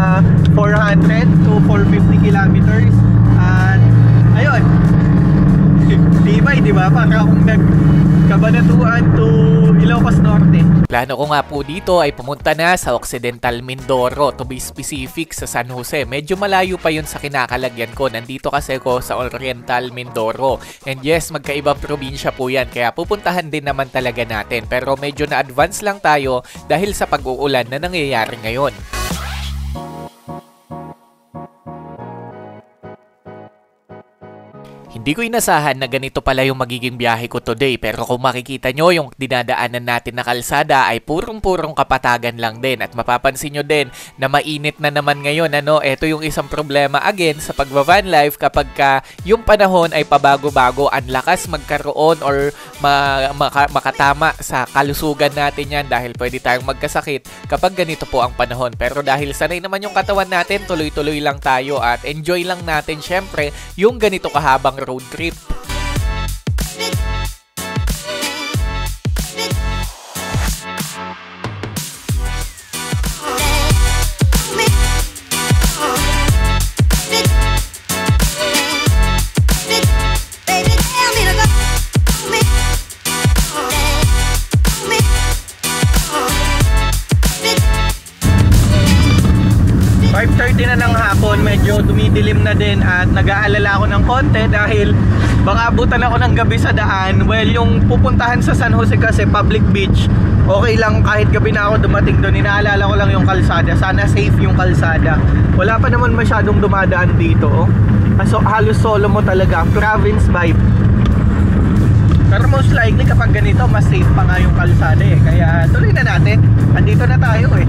400 to 450 kilometers. At, ayun. Tibay, di ba? Para akong nagkabanatuan to Ilocos Norte. Plano ko nga po dito ay pumunta na sa Occidental Mindoro, to be specific sa San Jose. Medyo malayo pa yun sa kinakalagyan ko. Nandito kasi ko sa Oriental Mindoro. And yes, magkaibang probinsya po yan. Kaya pupuntahan din naman talaga natin. Pero medyo na-advance lang tayo dahil sa pag-uulan na nangyayari ngayon. Hindi Di ko inasahan na ganito pala yung magiging biyahe ko today, pero kung makikita nyo yung dinadaanan natin na kalsada ay purong-purong kapatagan lang din. At mapapansin nyo din na mainit na naman ngayon. Ito yung isang problema again sa pagva-van life kapag yung panahon ay pabago-bago, ang lakas magkaroon or makatama sa kalusugan natin yan dahil pwede tayong magkasakit kapag ganito po ang panahon. Pero dahil sanay naman yung katawan natin, tuloy-tuloy lang tayo at enjoy lang natin syempre yung ganito kahabang road trip. Na ng hapon, medyo dumidilim na din at nag-aalala ako ng konti dahil baka abutan ako ng gabi sa daan. Well, yung pupuntahan sa San Jose kasi public beach, okay lang kahit gabi na ako dumating doon. Inaalala ko lang yung kalsada, sana safe yung kalsada. Wala pa naman masyadong dumadaan dito, oh. So, halos solo mo talaga, province vibe. Pero most likely kapag ganito, mas safe pa nga yung kalsada eh. Kaya tuloy na natin, andito na tayo eh.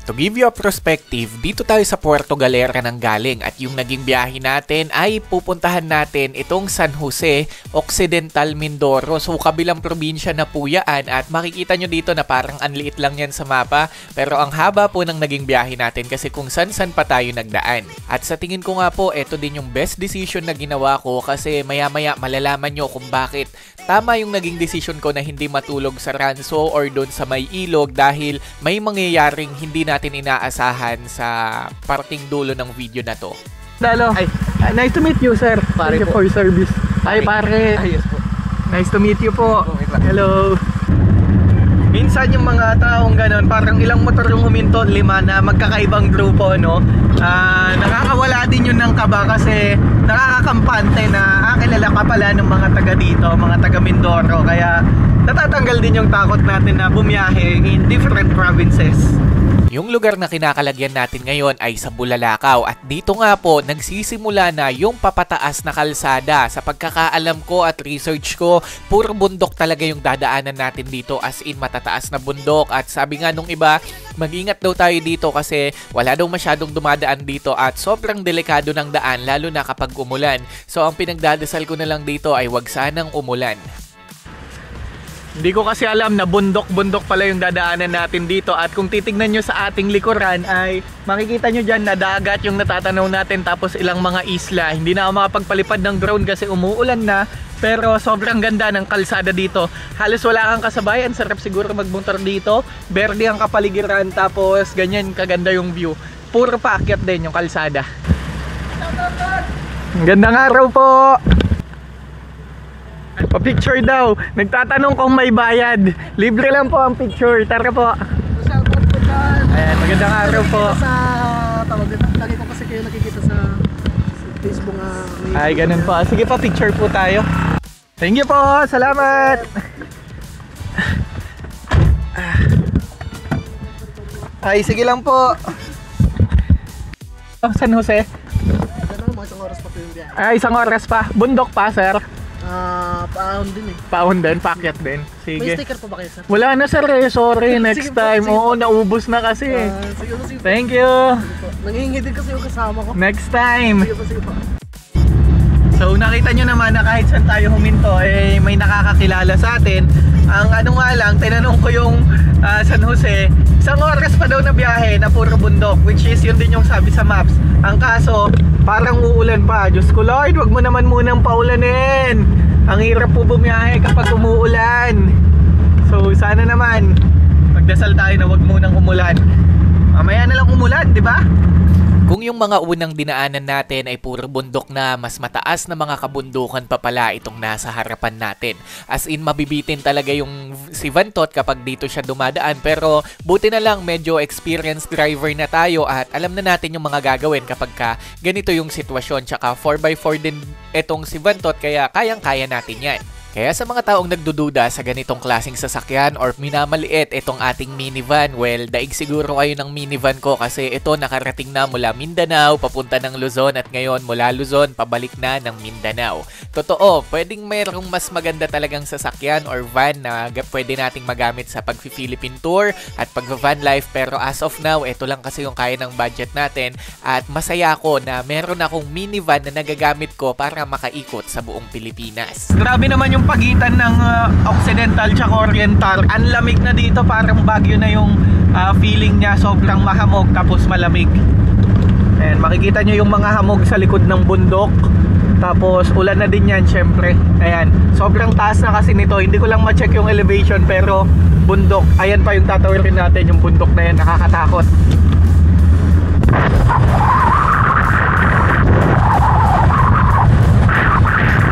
To give you a perspective, dito tayo sa Puerto Galera nang galing at yung naging biyahe natin ay pupuntahan natin itong San Jose, Occidental Mindoro. So kabilang probinsya na po yan at makikita nyo dito na parang anliit lang yan sa mapa pero ang haba po ng naging biyahe natin kasi kung san-san pa tayo nagdaan. At sa tingin ko nga po, ito din yung best decision na ginawa ko kasi maya-maya malalaman nyo kung bakit tama yung naging decision ko na hindi matulog sa Ranso or doon sa may ilog dahil may mangyayaring hindi natin inaasahan sa parting dulo ng video na to. Dalo. Nice to meet you, sir. Thank you for your service. Hi, pare. Yes po. Nice to meet you po. Hello. Minsan yung mga taong ganon, parang ilang motor yung huminto, 5 na magkakaibang grupo, no? Nakakawala din yun ng kaba kasi nakakakampante na kilala ka pala ng mga taga dito, mga taga Mindoro. Kaya natatanggal din yung takot natin na bumiyahe in different provinces. Yung lugar na kinakalagyan natin ngayon ay sa Bulalakaw at dito nga po nagsisimula na yung papataas na kalsada. Sa pagkakaalam ko at research ko, puro bundok talaga yung dadaanan natin dito, as in matataas na bundok. At sabi nga nung iba, mag-ingat daw tayo dito kasi wala daw masyadong dumadaan dito at sobrang delikado ng daan lalo na kapag umulan. So ang pinagdadasal ko na lang dito ay wag sanang umulan. Hindi ko kasi alam na bundok-bundok pala yung dadaanan natin dito. At kung titignan nyo sa ating likuran ay makikita nyo dyan na dagat yung natatanaw natin tapos ilang mga isla. Hindi na ako makapagpalipad ng drone kasi umuulan na. Pero sobrang ganda ng kalsada dito. Halos wala kang kasabayan. Sarap siguro magmotor dito. Berde ang kapaligiran tapos ganyan kaganda yung view. Puro paakyat din yung kalsada. Gandang araw po! Pa-picture daw. Nagtatanong kung may bayad. Libre lang po ang picture. Tara po. Ayan, magandang araw po. Sa tawag dito, lagi ko kasi kayo nakikita sa Facebook Ay, ganun po. Sige po, picture po tayo. Thank you po. Salamat. Ay, sige lang po. Oh, San Jose. Ganun, mga isang oras pa po yung biyahe. Ay, isang oras pa. Bundok pa, sir. Paahon din eh. Paahon din, packet din. Sige. May sticker pa ba kayo, sir? Wala na, sir eh. Sorry, next Sige po, time. sige po. Oo, naubos na kasi. Sige po. Thank you. Nangihingi din kasi yung kasama ko. Next time. Sige po. So nakita nyo naman na kahit saan tayo huminto eh may nakakakilala sa atin. Ang ano nga lang, tinanong ko yung San Jose, isang oras pa daw na biyahe na puro bundok, which is yun din yung sabi sa maps. Ang kaso, parang uulan pa. Diyos ko Lord, wag mo naman munang paulanin. Ang hirap po bumiyahe kapag umuulan. So sana naman magdasal tayo na wag munang umulan. Mamaya na lang umulan, di ba? Kung yung mga unang dinaanan natin ay puro bundok na, mas mataas na mga kabundukan pa pala itong nasa harapan natin. As in, mabibitin talaga yung si Vantot kapag dito siya dumadaan. Pero buti na lang medyo experienced driver na tayo at alam na natin yung mga gagawin kapag ganito yung sitwasyon. Tsaka 4x4 din itong si Vantot kaya kayang-kaya natin yan. Kaya sa mga taong nagdududa sa ganitong klaseng sasakyan or minamaliit itong ating minivan, well, daig siguro kayo ng minivan ko kasi ito nakarating na mula Mindanao papunta ng Luzon at ngayon mula Luzon pabalik na ng Mindanao. Totoo, pwedeng mayroong mas maganda talagang sasakyan or van na pwede nating magamit sa pag-Philippine tour at pag-van life, pero as of now, ito lang kasi yung kaya ng budget natin at masaya ako na meron akong minivan na nagagamit ko para makaikot sa buong Pilipinas. Grabe naman yung pagitan ng Occidental tsaka Oriental. Ang lamig na dito, parang Baguio na yung feeling niya. Sobrang mahamog tapos malamig. Ayan, makikita nyo yung mga hamog sa likod ng bundok. Tapos ulan na din yan syempre. Ayan, sobrang taas na kasi nito. Hindi ko lang ma-check yung elevation pero bundok. Ayan pa yung tatawirin natin, yung bundok na yan. Nakakatakot.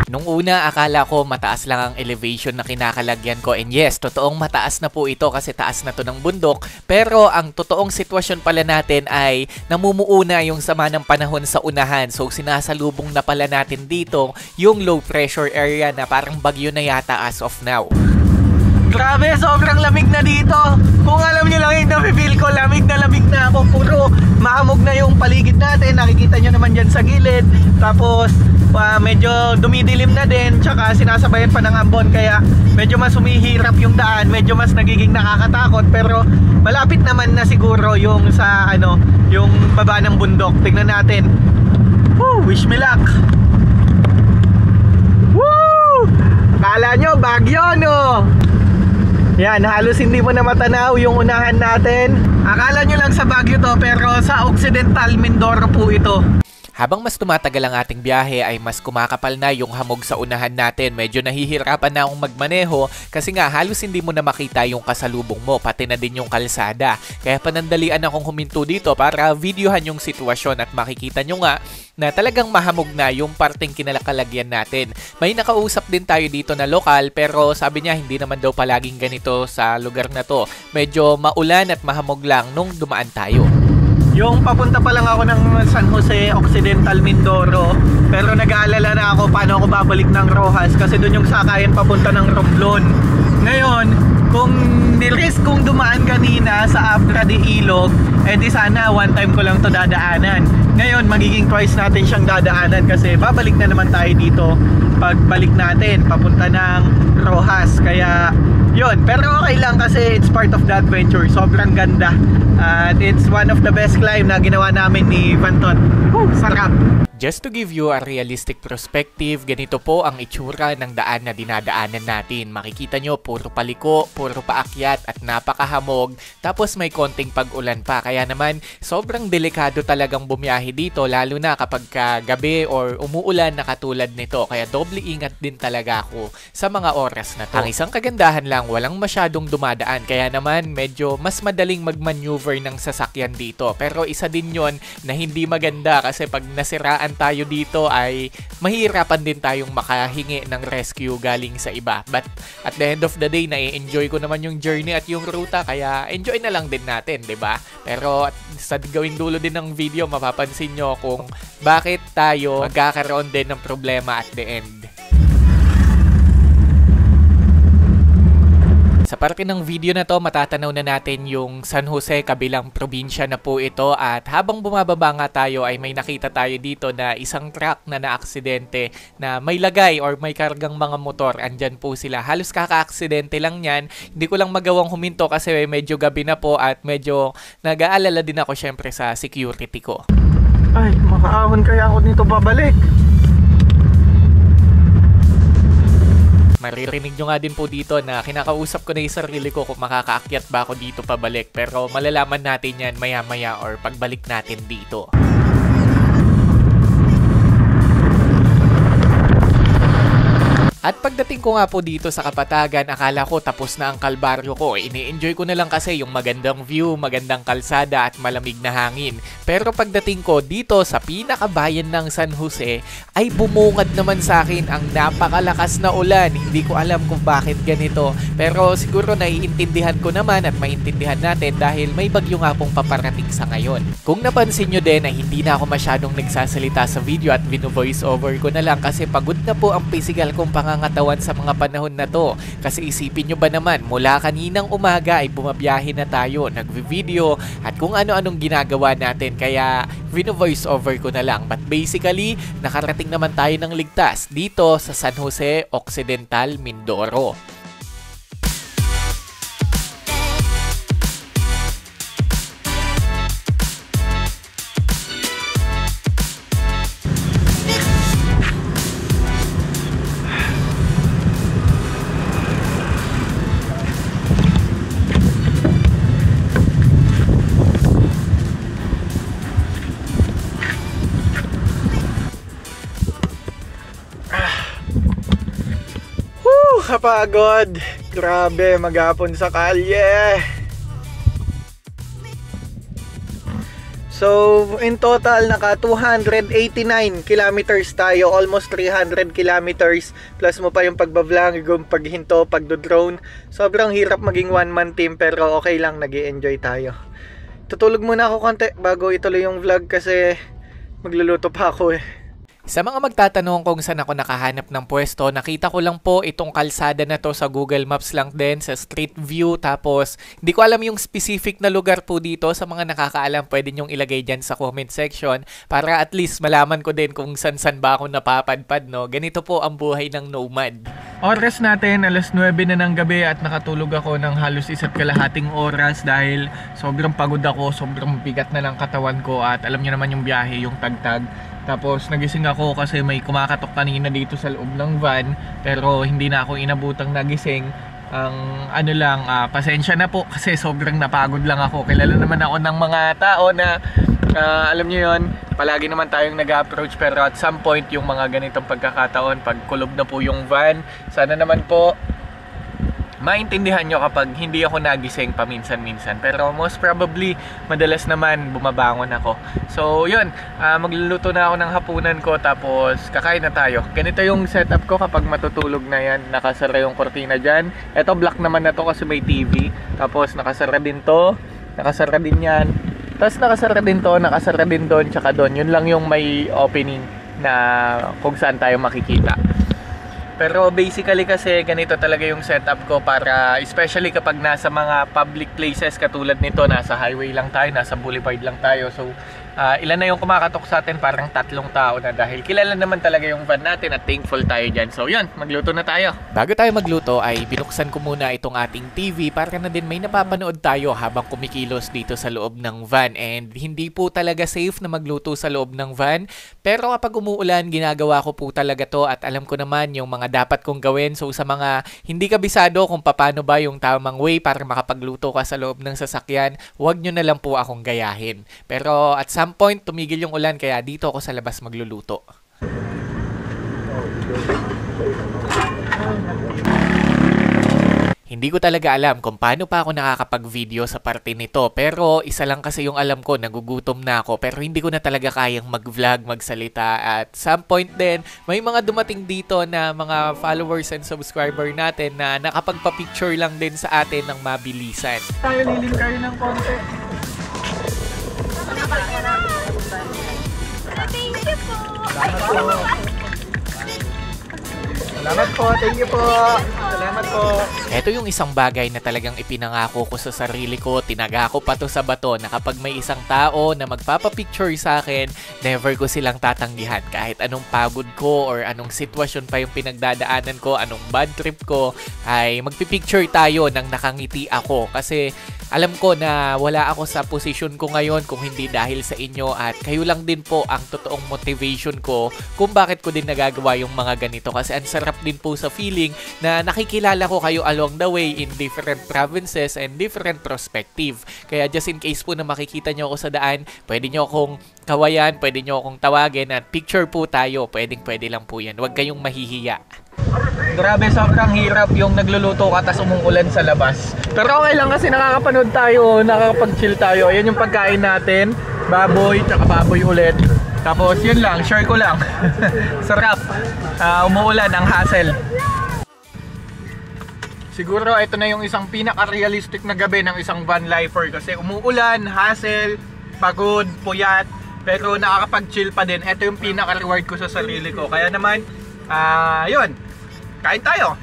Nung una, akala ko mataas lang ang elevation na kinakalagyan ko. And yes, totoong mataas na po ito kasi taas na to ng bundok. Pero ang totoong sitwasyon pala natin ay namumuuna yung sama ng panahon sa unahan. So sinasalubong na pala natin dito yung low pressure area na parang bagyo na yata as of now. Grabe, sobrang lamig na dito. Kung alam nyo lang yung nafe-feel ko, lamig na ako. Puro mahamog na yung paligid natin. Nakikita nyo naman dyan sa gilid. Tapos medyo dumidilim na din. Tsaka sinasabayan pa ng ambon. Kaya medyo mas humihirap yung daan. Medyo mas nagiging nakakatakot. Pero malapit naman na siguro yung sa yung baba ng bundok. Tingnan natin. Woo, wish me luck. Woo! Akala nyo Baguio, no? Yan, halos hindi mo na matanaw yung unahan natin. Akala nyo lang sa Baguio to, pero sa Occidental Mindoro po ito. Habang mas tumatagal ang ating biyahe ay mas kumakapal na yung hamog sa unahan natin. Medyo nahihirapan na akong magmaneho kasi nga halos hindi mo na makita yung kasalubong mo, pati na din yung kalsada. Kaya panandalian akong huminto dito para videohan yung sitwasyon at makikita nyo nga na talagang mahamog na yung parteng kinalakalagyan natin. May nakausap din tayo dito na lokal pero sabi niya hindi naman daw palaging ganito sa lugar na to. Medyo maulan at mahamog lang nung dumaan tayo. Yung papunta pa lang ako ng San Jose, Occidental Mindoro, pero nag-aalala na ako paano ako babalik ng Rojas kasi doon yung sakayan papunta ng Romblon. Ngayon, kung nirisk kong dumaan kanina sa Abra de Ilog, edi sana one time ko lang to dadaanan. Ngayon, magiging twice natin siyang dadaanan kasi babalik na naman tayo dito pagbalik natin papunta ng Rojas. Kaya yun, pero okay lang kasi it's part of the adventure. Sobrang ganda at it's one of the best climb na ginawa namin ni Vanton. Sarap! Just to give you a realistic perspective, ganito po ang itsura ng daan na dinadaanan natin. Makikita nyo, puro paliko, puro paakyat at napakahamog. Tapos may konting pag-ulan pa. Kaya naman, sobrang delikado talagang bumiyahe dito, lalo na kapag gabi or umuulan na katulad nito. Kaya doble ingat din talaga ako sa mga oras na to. Ang isang kagandahan lang, walang masyadong dumadaan. Kaya naman, medyo mas madaling mag-maneuver ng sasakyan dito. Pero isa din yon na hindi maganda kasi pag nasiraan tayo dito ay mahirapan din tayong makahingi ng rescue galing sa iba. But at the end of the day, na-enjoy ko naman yung journey at yung ruta, kaya enjoy na lang din natin, 'di ba? Pero sa gawing dulo din ng video, mapapansin nyo kung bakit tayo magkakaroon din ng problema at the end. Sa parte ng video na to, matatanaw na natin yung San Jose, kabilang probinsya na po ito. At habang bumababa nga tayo ay may nakita tayo dito na isang truck na naaksidente na may lagay or may kargang mga motor. Andyan po sila. Halos kaka-aksidente lang yan. Hindi ko lang magawang huminto kasi medyo gabi na po at medyo nag-aalala din ako syempre sa security ko. Ay, makaahon kaya ako dito babalik. Maririnig nyo nga din po dito na kinakausap ko na yung sarili ko kung makakaakyat ba ako dito pabalik. Pero malalaman natin yan maya-maya or pagbalik natin dito. At pagdating ko nga po dito sa Kapatagan, akala ko tapos na ang kalbaryo ko. Ini-enjoy ko na lang kasi yung magandang view, magandang kalsada at malamig na hangin. Pero pagdating ko dito sa pinakabayan ng San Jose, ay bumungad naman sa akin ang napakalakas na ulan. Hindi ko alam kung bakit ganito. Pero siguro naiintindihan ko naman at maintindihan natin dahil may bagyo nga pong paparating sa ngayon. Kung napansin nyo din ay hindi na ako masyadong nagsasalita sa video at vino-voice over ko na lang kasi pagod na po ang physical kong pangangatawan pangangatawan sa mga panahon na to. Kasi isipin nyo ba naman, mula kaninang umaga ay bumabiyahe na tayo, nagvi-video at kung ano-anong ginagawa natin. Kaya vino-voice over ko na lang. But basically, nakarating naman tayo ng ligtas dito sa San Jose Occidental, Mindoro. Kapagod. Grabe, maghapon sa kalye. So, in total, naka 289 kilometers tayo. Almost 300 kilometers. Plus mo pa yung pagbablog, yung paghinto, pagdo-drone. Sobrang hirap maging one-man team pero okay lang, nag-i-enjoy tayo. Tutulog muna ako konti bago ituloy yung vlog kasi magluluto pa ako eh. Sa mga magtatanong kung saan ako nakahanap ng pwesto, nakita ko lang po itong kalsada na to sa Google Maps lang din, sa Street View. Tapos, hindi ko alam yung specific na lugar po dito. Sa mga nakakaalam, pwede nyong ilagay dyan sa comment section para at least malaman ko din kung saan ba ako napapadpad, no? Ganito po ang buhay ng nomad. Oras natin, alas 9 na ng gabi at nakatulog ako ng halos 1.5 oras dahil sobrang pagod ako, sobrang bigat na lang katawan ko at alam niyo naman yung biyahe, yung tagtag. Tapos nagising ako kasi may kumakatok kanina dito sa loob ng van pero hindi na ako inabutang nagising. Ang pasensya na po kasi sobrang napagod lang ako. Kilala naman ako ng mga tao na alam niyo yon, palagi naman tayong nag-approach pero at some point yung mga ganitong pagkakataon, pag kulob na po yung van, sana naman po maintindihan nyo kapag hindi ako nagising paminsan-minsan. Pero most probably, madalas naman bumabangon ako. So, yun. Magluluto na ako ng hapunan ko tapos kakain na tayo. Ganito yung setup ko kapag matutulog na yan. Nakasara yung kortina dyan. Ito, black naman na to kasi may TV. Tapos, nakasara din to. Nakasara din yan. Tapos, nakasara din to. Nakasara din doon. Tsaka doon. Yun lang yung may opening na kung saan tayo makikita. Pero basically kasi ganito talaga yung setup ko para especially kapag nasa mga public places katulad nito, nasa highway lang tayo, nasa boulevard lang tayo. So ilan na yung kumakatok sa atin, parang 3 tao na dahil kilala naman talaga yung van natin at thankful tayo dyan. So yun, magluto na tayo. Bago tayo magluto ay binuksan ko muna itong ating TV para na din may napapanood tayo habang kumikilos dito sa loob ng van. And hindi po talaga safe na magluto sa loob ng van. Pero kapag umuulan, ginagawa ko po talaga to at alam ko naman yung mga dapat kong gawin. So sa mga hindi kabisado kung paano ba yung tamang way para makapagluto ka sa loob ng sasakyan, huwag nyo na lang po akong gayahin. Pero at some point, tumigil yung ulan kaya dito ako sa labas magluluto. Hindi ko talaga alam kung paano pa ako nakakapag-video sa parte nito pero isa lang kasi yung alam ko, nagugutom na ako pero hindi ko na talaga kayang mag-vlog, magsalita at some point din may mga dumating dito na mga followers and subscriber natin na nakapagpa-picture lang din sa atin ng mabilisan. Tayo lilim kayo ng konti. Thank you po. Salamat po, thank you po. Salamat po. Ito yung isang bagay na talagang ipinangako ko sa sarili ko, tinaga ko pa to sa bato na kapag may isang tao na magpapapicture sa akin, never ko silang tatanggihan. Kahit anong pagod ko or anong sitwasyon pa yung pinagdadaanan ko, anong bad trip ko, ay magpipicture tayo nang nakangiti ako. Kasi alam ko na wala ako sa posisyon ko ngayon kung hindi dahil sa inyo at kayo lang din po ang totoong motivation ko kung bakit ko din nagagawa yung mga ganito. Kasi ang sarap din po sa feeling na nakikilala ko kayo along the way in different provinces and different perspective. Kaya just in case po na makikita nyo ako sa daan, pwede nyo akong kawayan, pwede nyo akong tawagin at picture po tayo. Pwede lang po yan. Huwag kayong mahihiya. Grabe, sobrang hirap yung nagluluto ka tas umuulan sa labas. Pero okay lang kasi nakakapanood tayo, nakakapag-chill tayo. Ayan yung pagkain natin, baboy, tsaka baboy ulit. Tapos yun lang, share ko lang. Sarap. Umuulan ang hassle. Siguro ito na yung isang pinaka-realistic na gabi ng isang van lifer kasi umuulan, hassle, pagod, puyat, pero nakakapag-chill pa din. Ito yung pinaka-reward ko sa sarili ko. Kaya naman, yun. Kain tayo!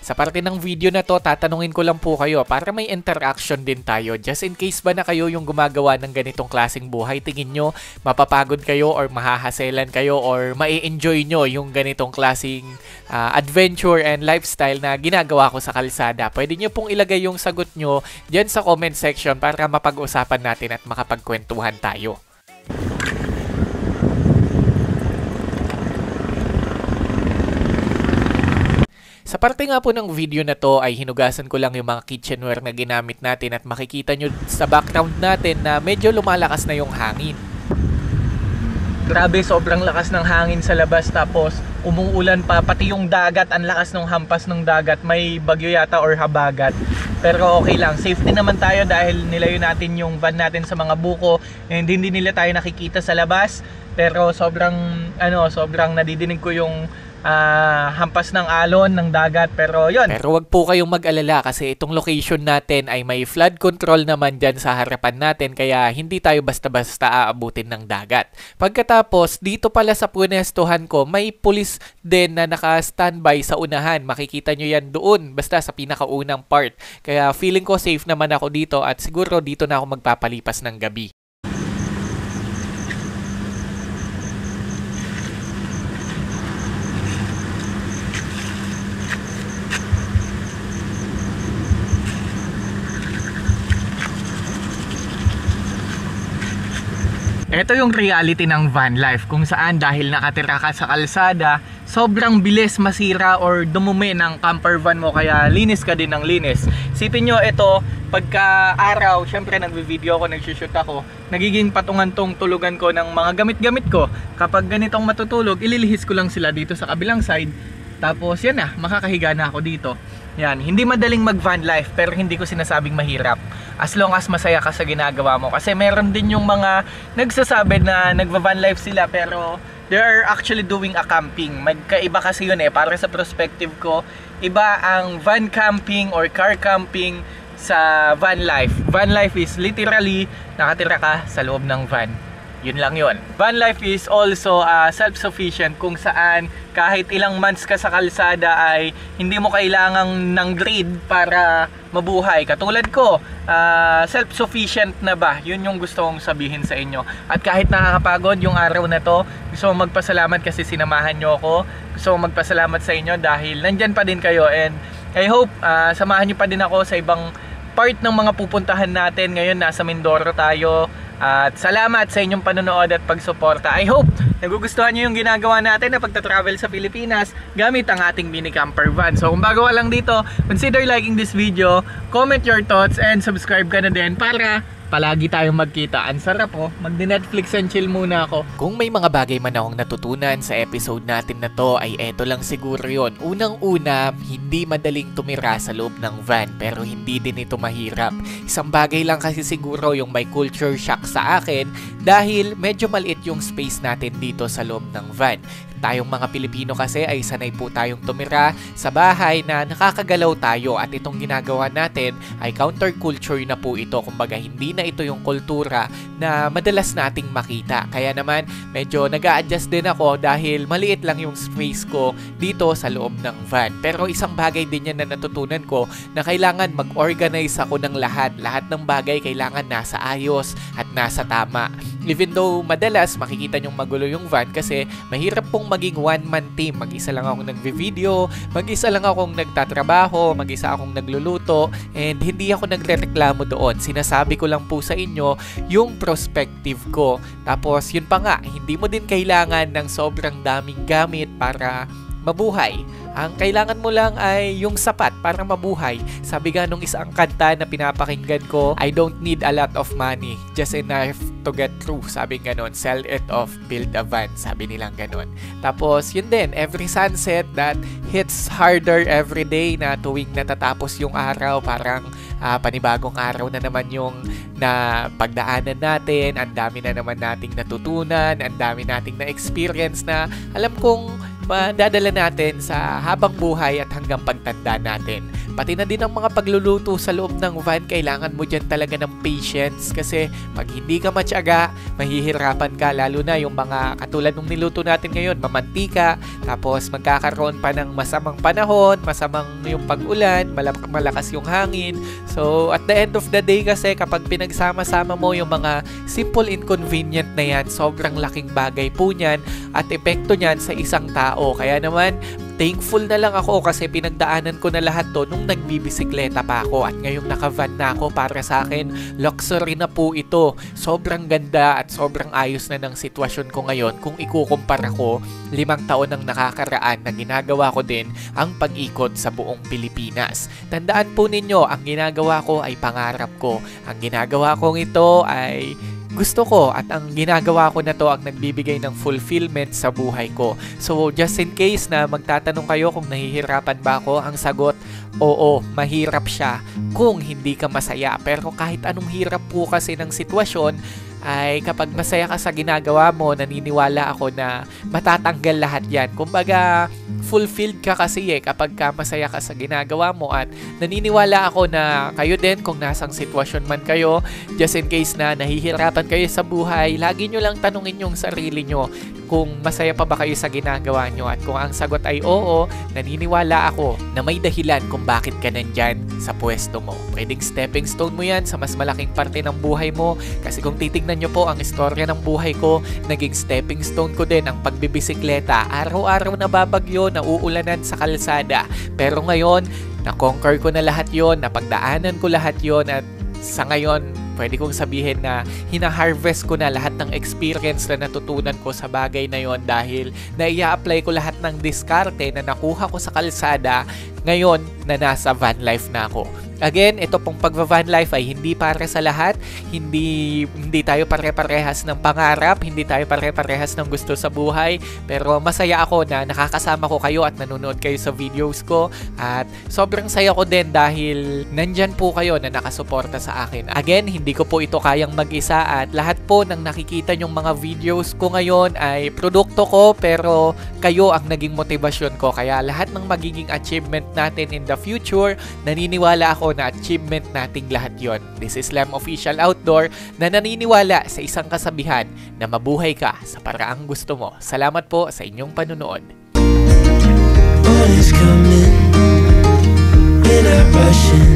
Sa parte ng video na to, tatanungin ko lang po kayo para may interaction din tayo. Just in case ba na kayo yung gumagawa ng ganitong klaseng buhay, tingin nyo mapapagod kayo or mahahaselan kayo or mai-enjoy nyo yung ganitong klaseng adventure and lifestyle na ginagawa ko sa kalsada. Pwede nyo pong ilagay yung sagot nyo dyan sa comment section para mapag-usapan natin at makapagkwentuhan tayo. Sa parte nga po ng video na to ay hinugasan ko lang yung mga kitchenware na ginamit natin at makikita nyo sa background natin na medyo lumalakas na yung hangin. Grabe, sobrang lakas ng hangin sa labas, tapos umuulan pa, pati yung dagat, ang lakas ng hampas ng dagat, may bagyo yata or habagat. Pero okay lang, safety naman tayo dahil nilayo natin yung van natin sa mga buko and hindi nila tayo nakikita sa labas. Pero sobrang nadidinig ko yung hampas ng alon ng dagat, pero yun. Pero wag po kayong mag-alala kasi itong location natin ay may flood control naman dyan sa harapan natin, kaya hindi tayo basta-basta aabutin ng dagat. Pagkatapos, dito pala sa punestuhan ko, may pulis din na naka-standby sa unahan. Makikita nyo yan doon, basta sa pinakaunang part. Kaya feeling ko safe naman ako dito at siguro dito na ako magpapalipas ng gabi. Ito yung reality ng van life, kung saan dahil nakatira ka sa kalsada, sobrang bilis masira or dumumi ng camper van mo, kaya linis ka din ng linis. Sipin nyo ito, pagka araw, syempre nagvi-video ako, nagsushoot ako, nagiging patungan tong tulugan ko ng mga gamit-gamit ko. Kapag ganitong matutulog, ililihis ko lang sila dito sa kabilang side. Tapos yan na, makakahiga na ako dito. Yan, hindi madaling mag van life pero hindi ko sinasabing mahirap. As long as masaya ka sa ginagawa mo. Kasi meron din yung mga nagsasabi na nagva-van life sila pero they are actually doing a camping. Magkaiba kasi yun para sa perspective ko, iba ang van camping or car camping sa van life. Van life is literally nakatira ka sa loob ng van. Yun lang yun. Van life is also self-sufficient, kung saan kahit ilang months ka sa kalsada ay hindi mo kailangang ng grid para mabuhay. Katulad ko, self-sufficient na ba? Yun yung gusto kong sabihin sa inyo. At kahit nakakapagod yung araw na to, gusto kong magpasalamat kasi sinamahan nyo ako. Gusto kong magpasalamat sa inyo dahil nandyan pa din kayo. And I hope samahan nyo pa din ako sa ibang part ng mga pupuntahan natin. Ngayon nasa Mindoro tayo. At salamat sa inyong panonood at pagsuporta. I hope nagugustuhan nyo yung ginagawa natin na pagta-travel sa Pilipinas gamit ang ating mini camper van. So kung bago ka lang dito, consider liking this video, comment your thoughts, and subscribe ka na din para palagi tayong magkita. Ang sarap magdi-Netflix and chill muna ako. Kung may mga bagay man akong natutunan sa episode natin na to ay eto lang siguro yon. Unang-una, hindi madaling tumira sa loob ng van pero hindi din ito mahirap. Isang bagay lang kasi siguro yung may culture shock sa akin dahil medyo maliit yung space natin dito sa loob ng van. Tayong mga Pilipino kasi ay sanay po tayong tumira sa bahay na nakakagalaw tayo at itong ginagawa natin ay counterculture na po ito. Kumbaga hindi na ito yung kultura na madalas nating makita. Kaya naman medyo nag-a-adjust din ako dahil maliit lang yung space ko dito sa loob ng van. Pero isang bagay din yan na natutunan ko na kailangan mag-organize ako ng lahat. Lahat ng bagay kailangan nasa ayos at nasa tama. Even though madalas makikita nyong magulo yung van kasi mahirap pong maging one-man team. Mag-isa lang akong nagvi-video, mag-isa lang akong nagtatrabaho, mag-isa akong nagluluto, and hindi ako nagrereklamo doon. Sinasabi ko lang po sa inyo yung perspective ko. Tapos yun pa nga, hindi mo din kailangan ng sobrang daming gamit para mabuhay. Ang kailangan mo lang ay yung sapat para mabuhay. Sabi nga nung isang kanta na pinapakinggan ko, I don't need a lot of money, just enough to get through. Sabi ganon, sell it off, build a van. Sabi nilang ganon. Tapos yun din, every sunset that hits harder every day, na tuwing natatapos yung araw, parang panibagong araw na naman yung na pagdaanan natin. Ang dami na naman nating natutunan, ang dami nating na-experience na alam kong madadala natin sa habang buhay at hanggang pagtanda natin. Pati na din ang mga pagluluto sa loob ng van, kailangan mo dyan talaga ng patience kasi pag hindi ka matyaga, mahihirapan ka, lalo na yung mga katulad ng niluto natin ngayon, mamantika, tapos magkakaroon pa ng masamang panahon, masamang yung pag-ulan, malakas yung hangin. So at the end of the day kasi kapag pinagsama-sama mo yung mga simple inconvenient na yan, sobrang laking bagay po niyan at epekto niyan sa isang tao. Kaya naman, thankful na lang ako kasi pinagdaanan ko na lahat to nung nagbibisikleta pa ako at ngayong naka-van na ako. Para sa akin, luxury na po ito. Sobrang ganda at sobrang ayos na ng sitwasyon ko ngayon kung ikukumpara ko 5 taon ng nakakaraan na ginagawa ko din ang pag-ikot sa buong Pilipinas. Tandaan po ninyo, ang ginagawa ko ay pangarap ko. Ang ginagawa kong ito ay gusto ko at ang ginagawa ko na to ang nagbibigay ng fulfillment sa buhay ko. So just in case na magtatanong kayo kung nahihirapan ba ako, ang sagot, oo, mahirap siya kung hindi ka masaya. Pero kahit anong hirap po kasi ng sitwasyon, ay kapag masaya ka sa ginagawa mo, naniniwala ako na matatanggal lahat yan. Kumbaga, fulfilled ka kasi kapag ka masaya ka sa ginagawa mo at naniniwala ako na kayo din kung nasang sitwasyon man kayo, just in case na nahihirapan kayo sa buhay, lagi nyo lang tanungin yung sarili nyo kung masaya pa ba kayo sa ginagawa nyo at kung ang sagot ay oo, naniniwala ako na may dahilan kung bakit ka nandyan sa pwesto mo. Pwedeng stepping stone mo yan sa mas malaking parte ng buhay mo kasi kung titignan nyo po ang istorya ng buhay ko, naging stepping stone ko din ang pagbibisikleta. Araw-araw na babagyo, nauulanan sa kalsada. Pero ngayon, na-conquer ko na lahat yon, napagdaanan ko lahat yon at sa ngayon, pwede kong sabihin na hina-harvest ko na lahat ng experience na natutunan ko sa bagay na yon dahil na-i-apply ko lahat ng diskarte na nakuha ko sa kalsada ngayon na nasa van life na ako. Again, ito pong pagva-van life ay hindi para sa lahat. Hindi tayo pare-parehas ng pangarap, hindi tayo pare-parehas ng gusto sa buhay. Pero masaya ako na nakakasama ko kayo at nanonood kayo sa videos ko. At sobrang saya ko din dahil nandyan po kayo na nakasuporta sa akin. Again, hindi ko po ito kayang mag-isa at lahat po ng nakikita nyong mga videos ko ngayon ay produkto ko pero kayo ang naging motibasyon ko. Kaya lahat ng magiging achievement natin in the future, naniniwala ako na achievement nating lahat yon. This is Lem Official Outdoor na naniniwala sa isang kasabihan na mabuhay ka sa paraang gusto mo. Salamat po sa inyong panunood. What is coming? We're not rushing.